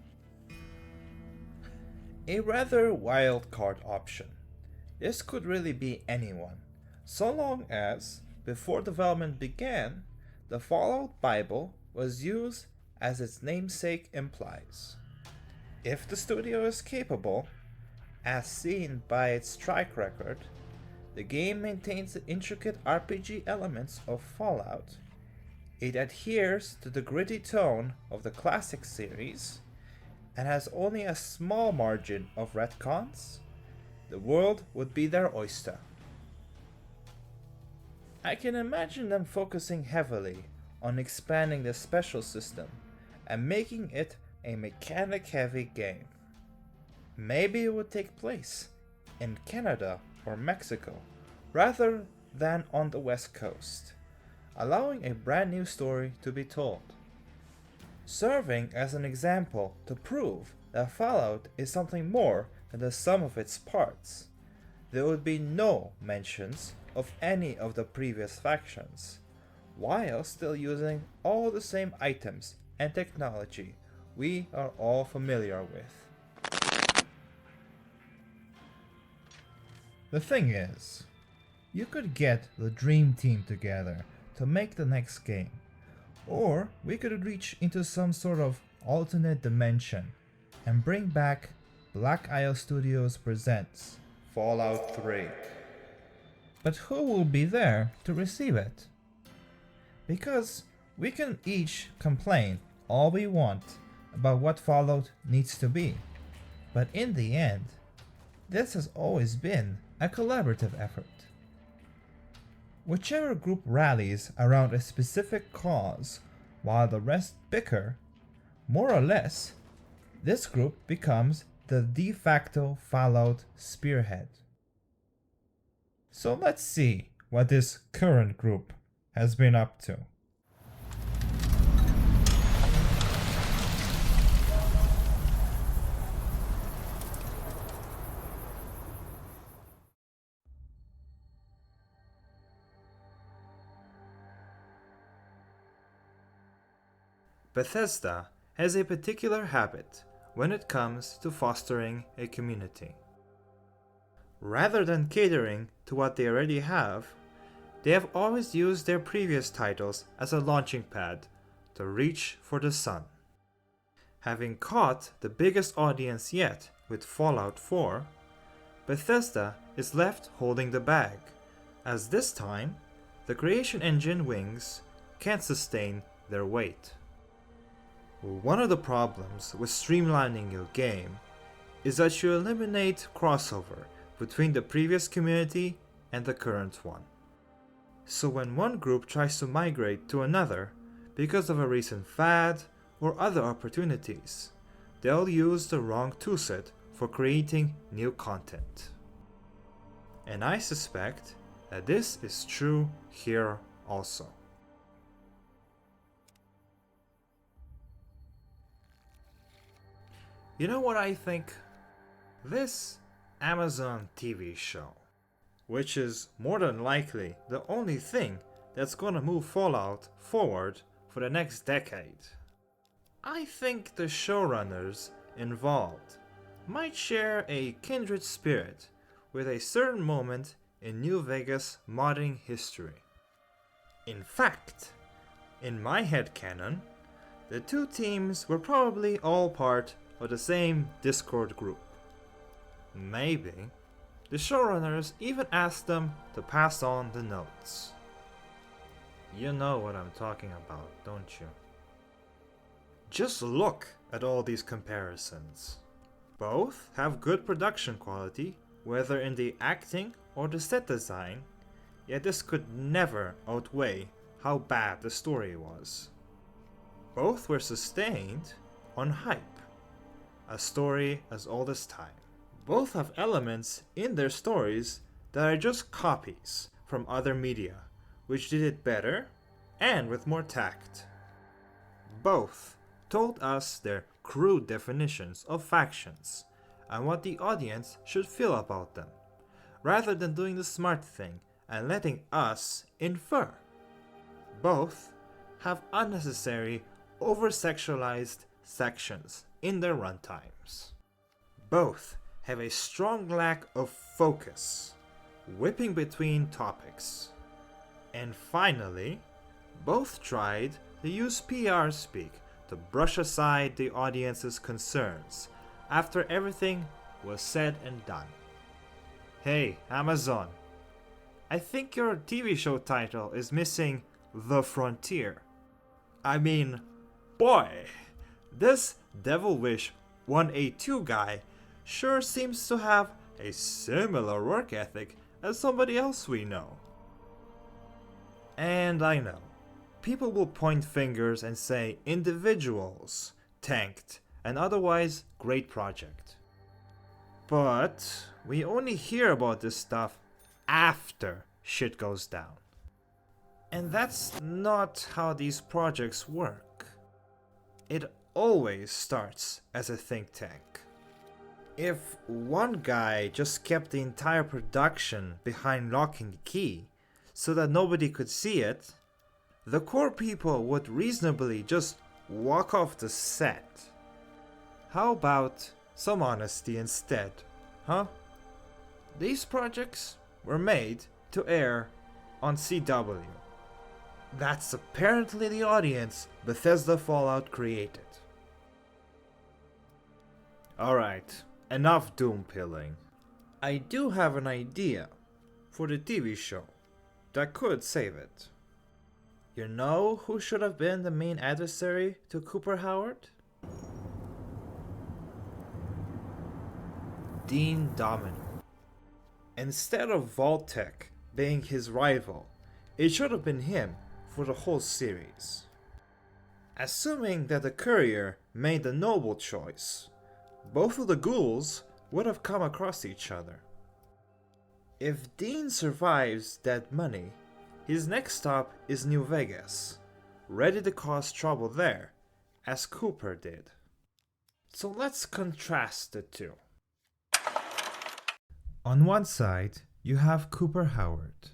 A rather wild card option. This could really be anyone, so long as, before development began, the Fallout Bible was used as its namesake implies. If the studio is capable, as seen by its track record, the game maintains the intricate RPG elements of Fallout, it adheres to the gritty tone of the classic series, and has only a small margin of retcons, the world would be their oyster. I can imagine them focusing heavily on expanding the special system and making it a mechanic-heavy game. Maybe it would take place in Canada or Mexico rather than on the West Coast, allowing a brand new story to be told. Serving as an example to prove that Fallout is something more than the sum of its parts, there would be no mentions of any of the previous factions, while still using all the same items and technology we are all familiar with. The thing is, you could get the dream team together to make the next game, or we could reach into some sort of alternate dimension and bring back Black Isle Studios Presents Fallout 3. But who will be there to receive it? Because we can each complain all we want about what Fallout needs to be, but in the end, this has always been a collaborative effort. Whichever group rallies around a specific cause while the rest bicker, more or less, this group becomes the de facto Fallout spearhead. So let's see what this current group has been up to. Bethesda has a particular habit when it comes to fostering a community. Rather than catering to what they already have, they have always used their previous titles as a launching pad to reach for the sun. Having caught the biggest audience yet with Fallout 4, Bethesda is left holding the bag, as this time, the creation engine wings can't sustain their weight. One of the problems with streamlining your game is that you eliminate crossover between the previous community and the current one. So when one group tries to migrate to another because of a recent fad or other opportunities, they'll use the wrong toolset for creating new content. And I suspect that this is true here also. You know what I think? This Amazon TV show, which is more than likely the only thing that's gonna move Fallout forward for the next decade. I think the showrunners involved might share a kindred spirit with a certain moment in New Vegas modding history. In fact, in my headcanon, the two teams were probably all part of the same Discord group. Maybe the showrunners even asked them to pass on the notes. You know what I'm talking about, don't you? Just look at all these comparisons. Both have good production quality, whether in the acting or the set design, yet this could never outweigh how bad the story was. Both were sustained on hype, a story as old as time. Both have elements in their stories that are just copies from other media, which did it better and with more tact. Both told us their crude definitions of factions and what the audience should feel about them, rather than doing the smart thing and letting us infer. Both have unnecessary, over-sexualized sections in their runtimes. Both have a strong lack of focus, whipping between topics. And finally, both tried to use PR speak to brush aside the audience's concerns after everything was said and done. Hey, Amazon, I think your TV show title is missing The Frontier. I mean, boy, this Devil Wish 182 guy sure seems to have a similar work ethic as somebody else we know. And I know, people will point fingers and say individuals tanked an otherwise great project. But we only hear about this stuff after shit goes down. And that's not how these projects work. It always starts as a think tank. If one guy just kept the entire production behind lock and key so that nobody could see it, the core people would reasonably just walk off the set. How about some honesty instead, huh? These projects were made to air on CW. That's apparently the audience Bethesda Fallout created. Alright, enough doom pilling. I do have an idea for the TV show that could save it. You know who should have been the main adversary to Cooper Howard? Dean Domino. Instead of Vault-Tec being his rival, it should have been him for the whole series. Assuming that the Courier made the noble choice, both of the ghouls would have come across each other. If Dean survives Dead Money, his next stop is New Vegas, ready to cause trouble there, as Cooper did. So let's contrast the two. On one side, you have Cooper Howard,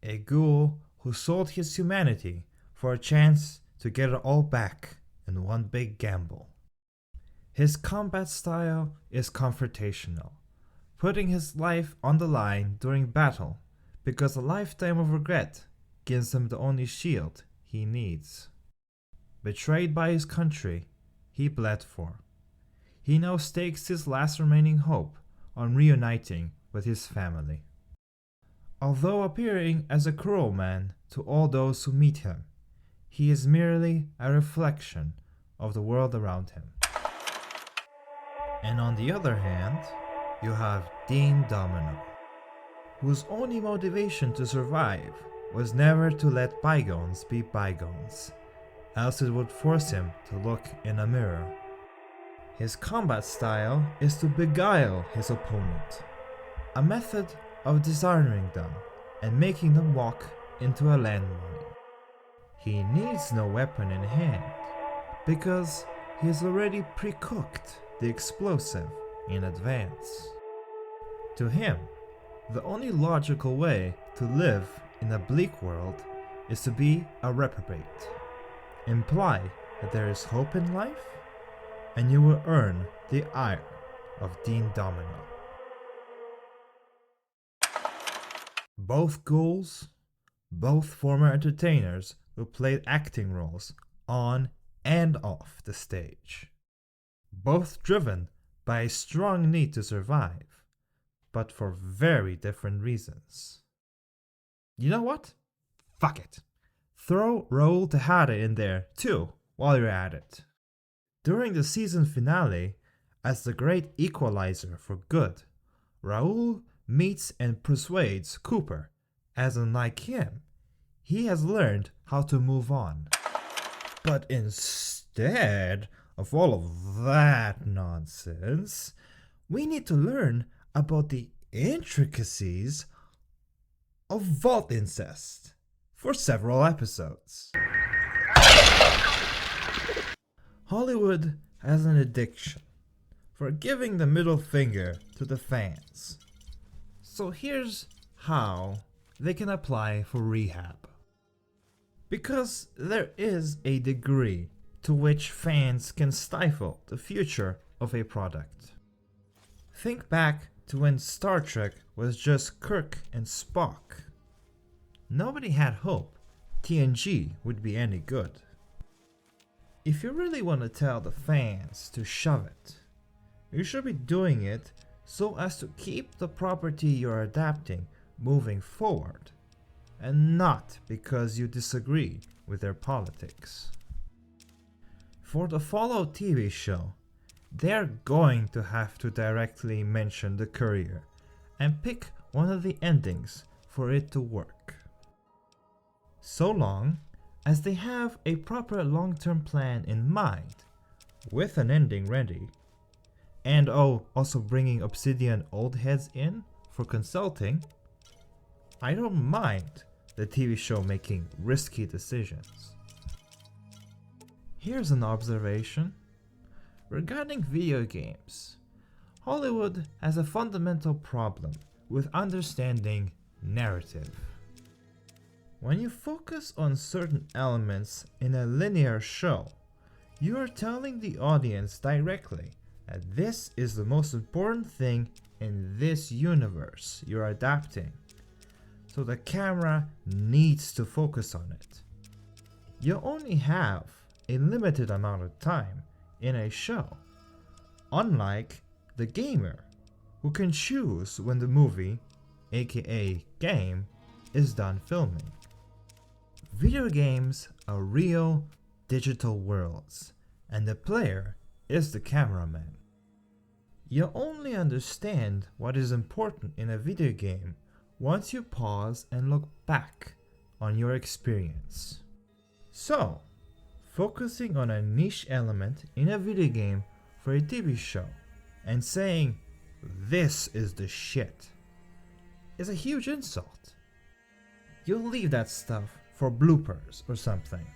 a ghoul who sold his humanity for a chance to get it all back in one big gamble. His combat style is confrontational, putting his life on the line during battle because a lifetime of regret gives him the only shield he needs. Betrayed by his country he bled for, he now stakes his last remaining hope on reuniting with his family. Although appearing as a cruel man to all those who meet him, he is merely a reflection of the world around him. And on the other hand, you have Dean Domino, whose only motivation to survive was never to let bygones be bygones, else it would force him to look in a mirror. His combat style is to beguile his opponent, a method of disarming them and making them walk into a landmine. He needs no weapon in hand because he has already pre-cooked the explosive in advance. To him, the only logical way to live in a bleak world is to be a reprobate. Imply that there is hope in life, and you will earn the ire of Dean Domino. Both ghouls, both former entertainers who played acting roles on and off the stage. Both driven by a strong need to survive, but for very different reasons. You know what? Fuck it. Throw Raul Tejada in there too while you're at it. During the season finale, as the great equalizer for good, Raul meets and persuades Cooper, as unlike him, he has learned how to move on. But instead of all of that nonsense, we need to learn about the intricacies of vault incest for several episodes. Hollywood has an addiction for giving the middle finger to the fans. So here's how they can apply for rehab. Because there is a degree to which fans can stifle the future of a product. Think back to when Star Trek was just Kirk and Spock. Nobody had hope TNG would be any good. If you really want to tell the fans to shove it, you should be doing it so as to keep the property you're adapting moving forward, and not because you disagree with their politics. For the Fallout TV show, they're going to have to directly mention the Courier and pick one of the endings for it to work. So long as they have a proper long-term plan in mind, with an ending ready, and also bringing Obsidian old heads in for consulting, I don't mind the TV show making risky decisions. Here's an observation. Regarding video games, Hollywood has a fundamental problem with understanding narrative. When you focus on certain elements in a linear show, you are telling the audience directly that this is the most important thing in this universe you're adapting. So the camera needs to focus on it. You only have a limited amount of time in a show, unlike the gamer, who can choose when the movie, aka game, is done filming. Video games are real digital worlds, and the player is the cameraman. You only understand what is important in a video game once you pause and look back on your experience. So, focusing on a niche element in a video game for a TV show and saying, "This is the shit," is a huge insult. You'll leave that stuff for bloopers or something,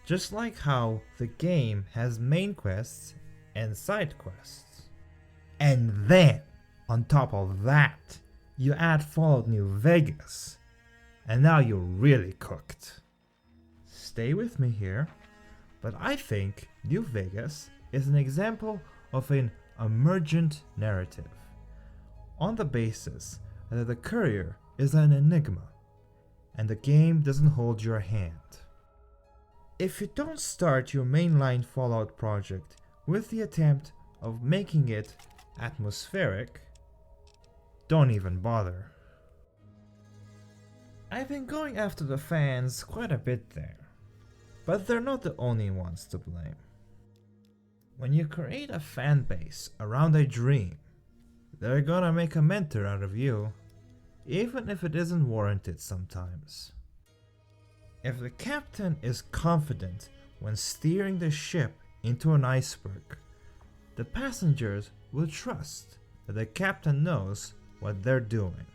just like how the game has main quests and side quests. And then, on top of that, you add Fallout New Vegas, and now you're really cooked. Stay with me here, but I think New Vegas is an example of an emergent narrative, on the basis that the Courier is an enigma, and the game doesn't hold your hand. If you don't start your mainline Fallout project with the attempt of making it atmospheric, don't even bother. I've been going after the fans quite a bit there, but they're not the only ones to blame. When you create a fan base around a dream, they're gonna make a mentor out of you, even if it isn't warranted sometimes. If the captain is confident when steering the ship into an iceberg, the passengers will trust that the captain knows what they're doing.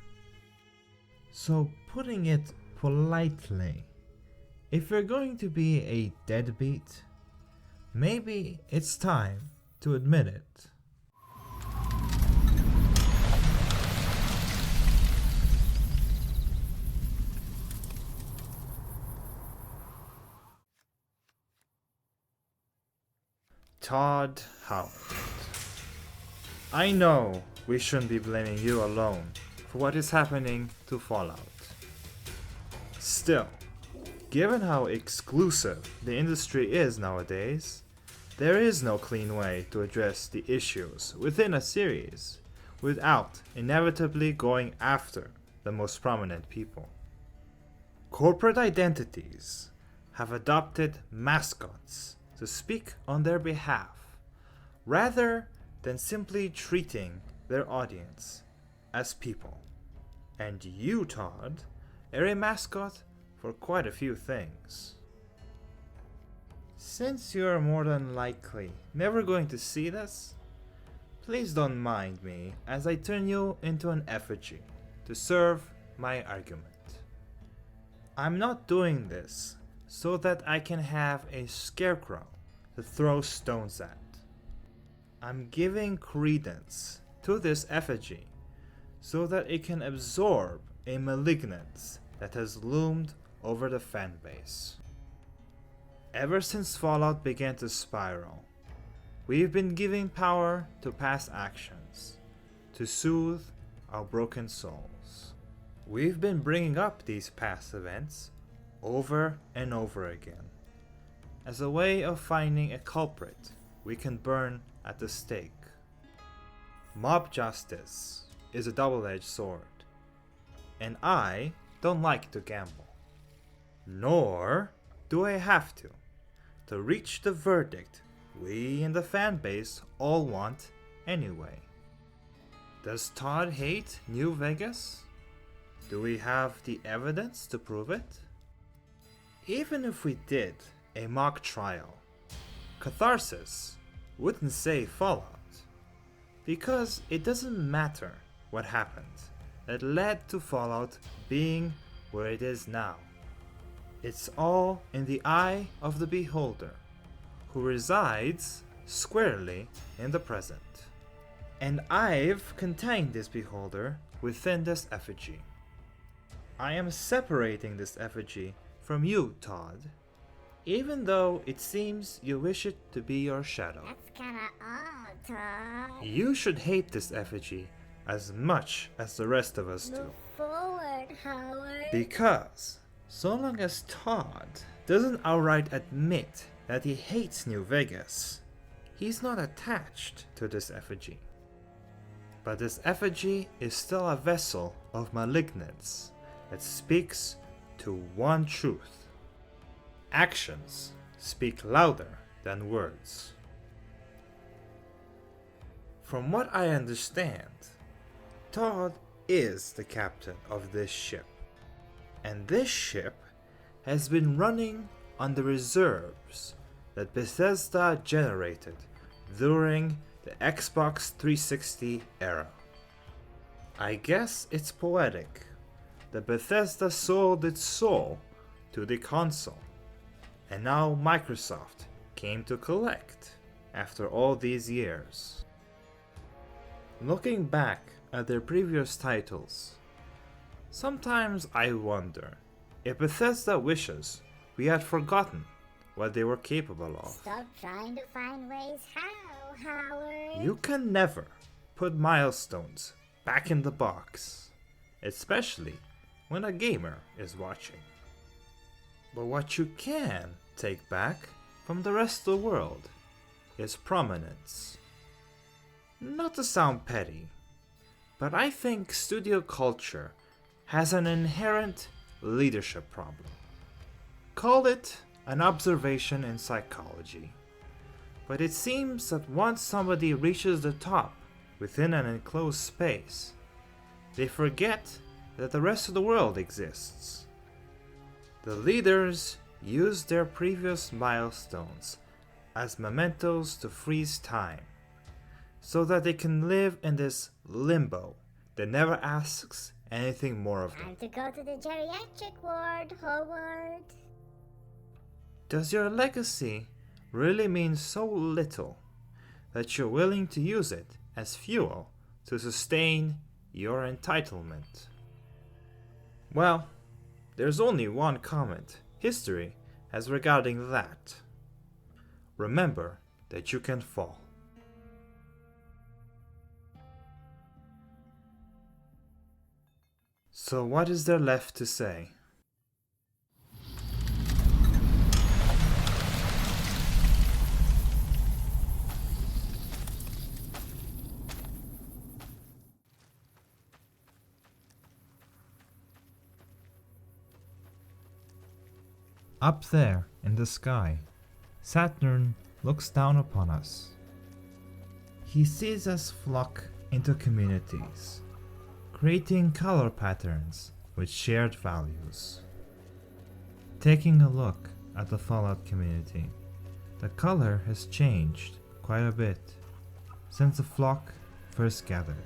So, putting it politely, if you're going to be a deadbeat, maybe it's time to admit it. Todd Howard. I know we shouldn't be blaming you alone for what is happening to Fallout. Still, given how exclusive the industry is nowadays, there is no clean way to address the issues within a series without inevitably going after the most prominent people. Corporate identities have adopted mascots to speak on their behalf, rather than simply treating their audience as people. And you, Todd, are a mascot for quite a few things. Since you are more than likely never going to see this, please don't mind me as I turn you into an effigy to serve my argument. I'm not doing this so that I can have a scarecrow to throw stones at. I'm giving credence to this effigy so that it can absorb a malignance that has loomed over the fanbase. Ever since Fallout began to spiral, we've been giving power to past actions to soothe our broken souls. We've been bringing up these past events over and over again as a way of finding a culprit we can burn at the stake. Mob justice is a double-edged sword, and I don't like to gamble. Nor do I have to reach the verdict we in the fanbase all want anyway. Does Todd hate New Vegas? Do we have the evidence to prove it? Even if we did a mock trial, Catharsis wouldn't say Fallout, because it doesn't matter what happened that led to Fallout being where it is now. It's all in the eye of the beholder, who resides squarely in the present. And I've contained this beholder within this effigy. I am separating this effigy from you, Todd, even though it seems you wish it to be your shadow. That's kinda odd, Todd. You should hate this effigy as much as the rest of us do. Move forward, Howard. Because so long as Todd doesn't outright admit that he hates New Vegas, he's not attached to this effigy. But this effigy is still a vessel of malignance that speaks to one truth. Actions speak louder than words. From what I understand, Todd is the captain of this ship. And this ship has been running on the reserves that Bethesda generated during the Xbox 360 era. I guess it's poetic that Bethesda sold its soul to the console, and now Microsoft came to collect after all these years. Looking back at their previous titles, sometimes I wonder if Bethesda wishes we had forgotten what they were capable of. Stop trying to find ways how, Howard. You can never put milestones back in the box, especially when a gamer is watching. But what you can take back from the rest of the world is prominence. Not to sound petty, but I think studio culture has an inherent leadership problem. Call it an observation in psychology. But it seems that once somebody reaches the top within an enclosed space, they forget that the rest of the world exists. The leaders use their previous milestones as mementos to freeze time, so that they can live in this limbo that never asks anything more of them. Time to go to the geriatric ward, Howard. Does your legacy really mean so little that you're willing to use it as fuel to sustain your entitlement? Well, there's only one comment history has regarding that. Remember that you can fall. So what is there left to say? Up there in the sky, Saturn looks down upon us. He sees us flock into communities, creating color patterns with shared values. Taking a look at the Fallout community, the color has changed quite a bit since the flock first gathered.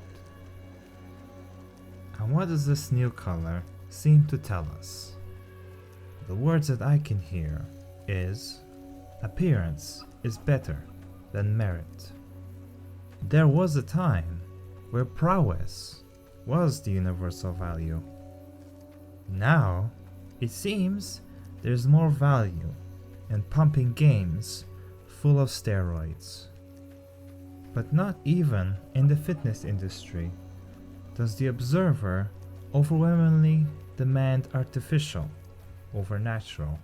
And what does this new color seem to tell us? The words that I can hear is, appearance is better than merit. There was a time where prowess was the universal value. Now, it seems there's more value in pumping games full of steroids. But not even in the fitness industry does the observer overwhelmingly demand artificial over natural.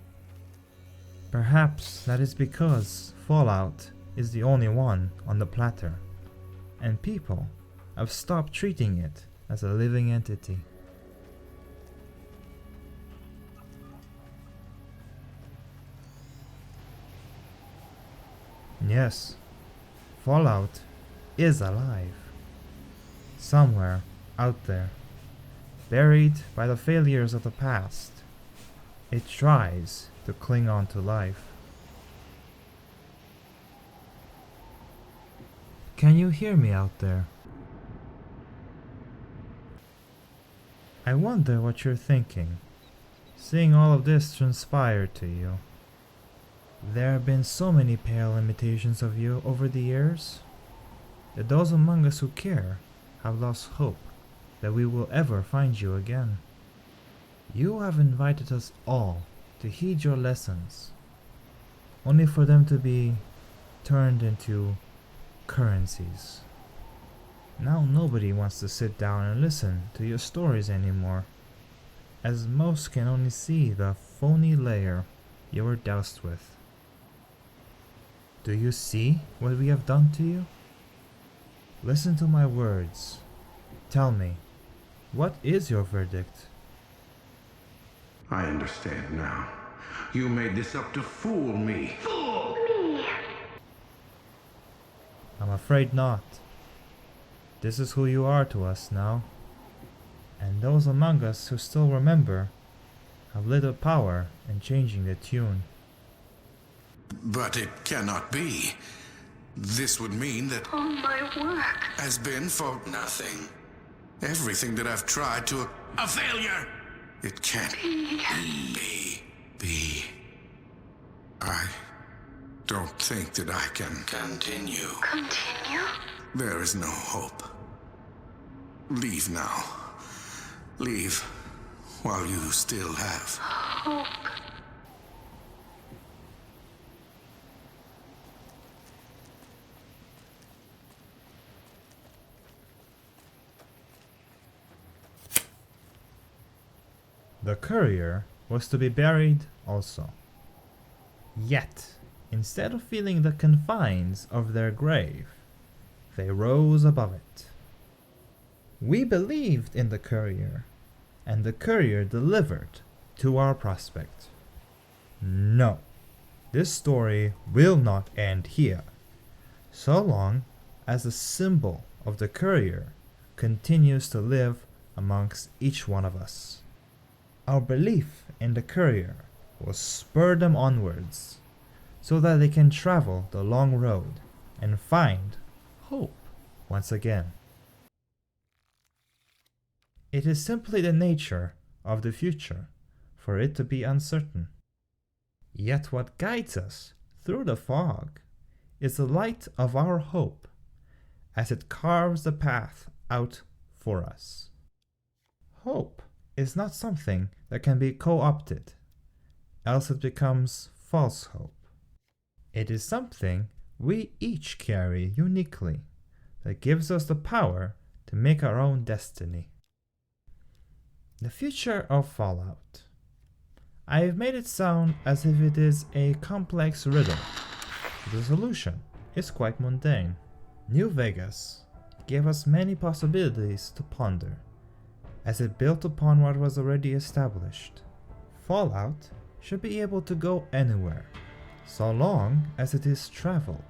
Perhaps that is because Fallout is the only one on the platter, and people have stopped treating it as a living entity. Yes, Fallout is alive. Somewhere out there, buried by the failures of the past, it tries to cling on to life. Can you hear me out there? I wonder what you're thinking, seeing all of this transpire to you. There have been so many pale imitations of you over the years, that those among us who care have lost hope that we will ever find you again. You have invited us all to heed your lessons, only for them to be turned into currencies. Now nobody wants to sit down and listen to your stories anymore, as most can only see the phony layer you were doused with. Do you see what we have done to you? Listen to my words. Tell me, what is your verdict? I understand now. You made this up to fool me. Fool me. I'm afraid not. This is who you are to us now. And those among us who still remember have little power in changing the tune. But it cannot be. This would mean that All my work. has been for nothing. Everything that I've tried to... A failure! It can't be. I don't think that I can continue. Continue? There is no hope. Leave now. Leave while you still have. Hope. The courier was to be buried also. Yet, instead of feeling the confines of their grave, they rose above it. We believed in the courier, and the courier delivered to our prospect. No, this story will not end here, so long as the symbol of the courier continues to live amongst each one of us. Our belief in the courier will spur them onwards, so that they can travel the long road and find hope once again. It is simply the nature of the future for it to be uncertain. Yet what guides us through the fog is the light of our hope as it carves the path out for us. Hope is not something that can be co-opted, else it becomes false hope. It is something we each carry uniquely that gives us the power to make our own destiny. The future of Fallout. I have made it sound as if it is a complex riddle. The solution is quite mundane. New Vegas gave us many possibilities to ponder, as it built upon what was already established. Fallout should be able to go anywhere, so long as it is traveled.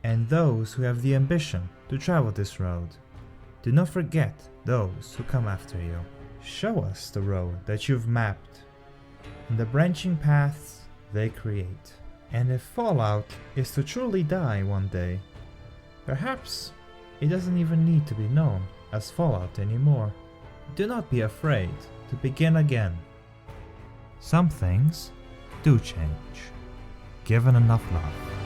And those who have the ambition to travel this road, do not forget those who come after you. Show us the road that you've mapped, and the branching paths they create. And if Fallout is to truly die one day, perhaps it doesn't even need to be known as Fallout anymore. Do not be afraid to begin again. Some things do change, given enough love.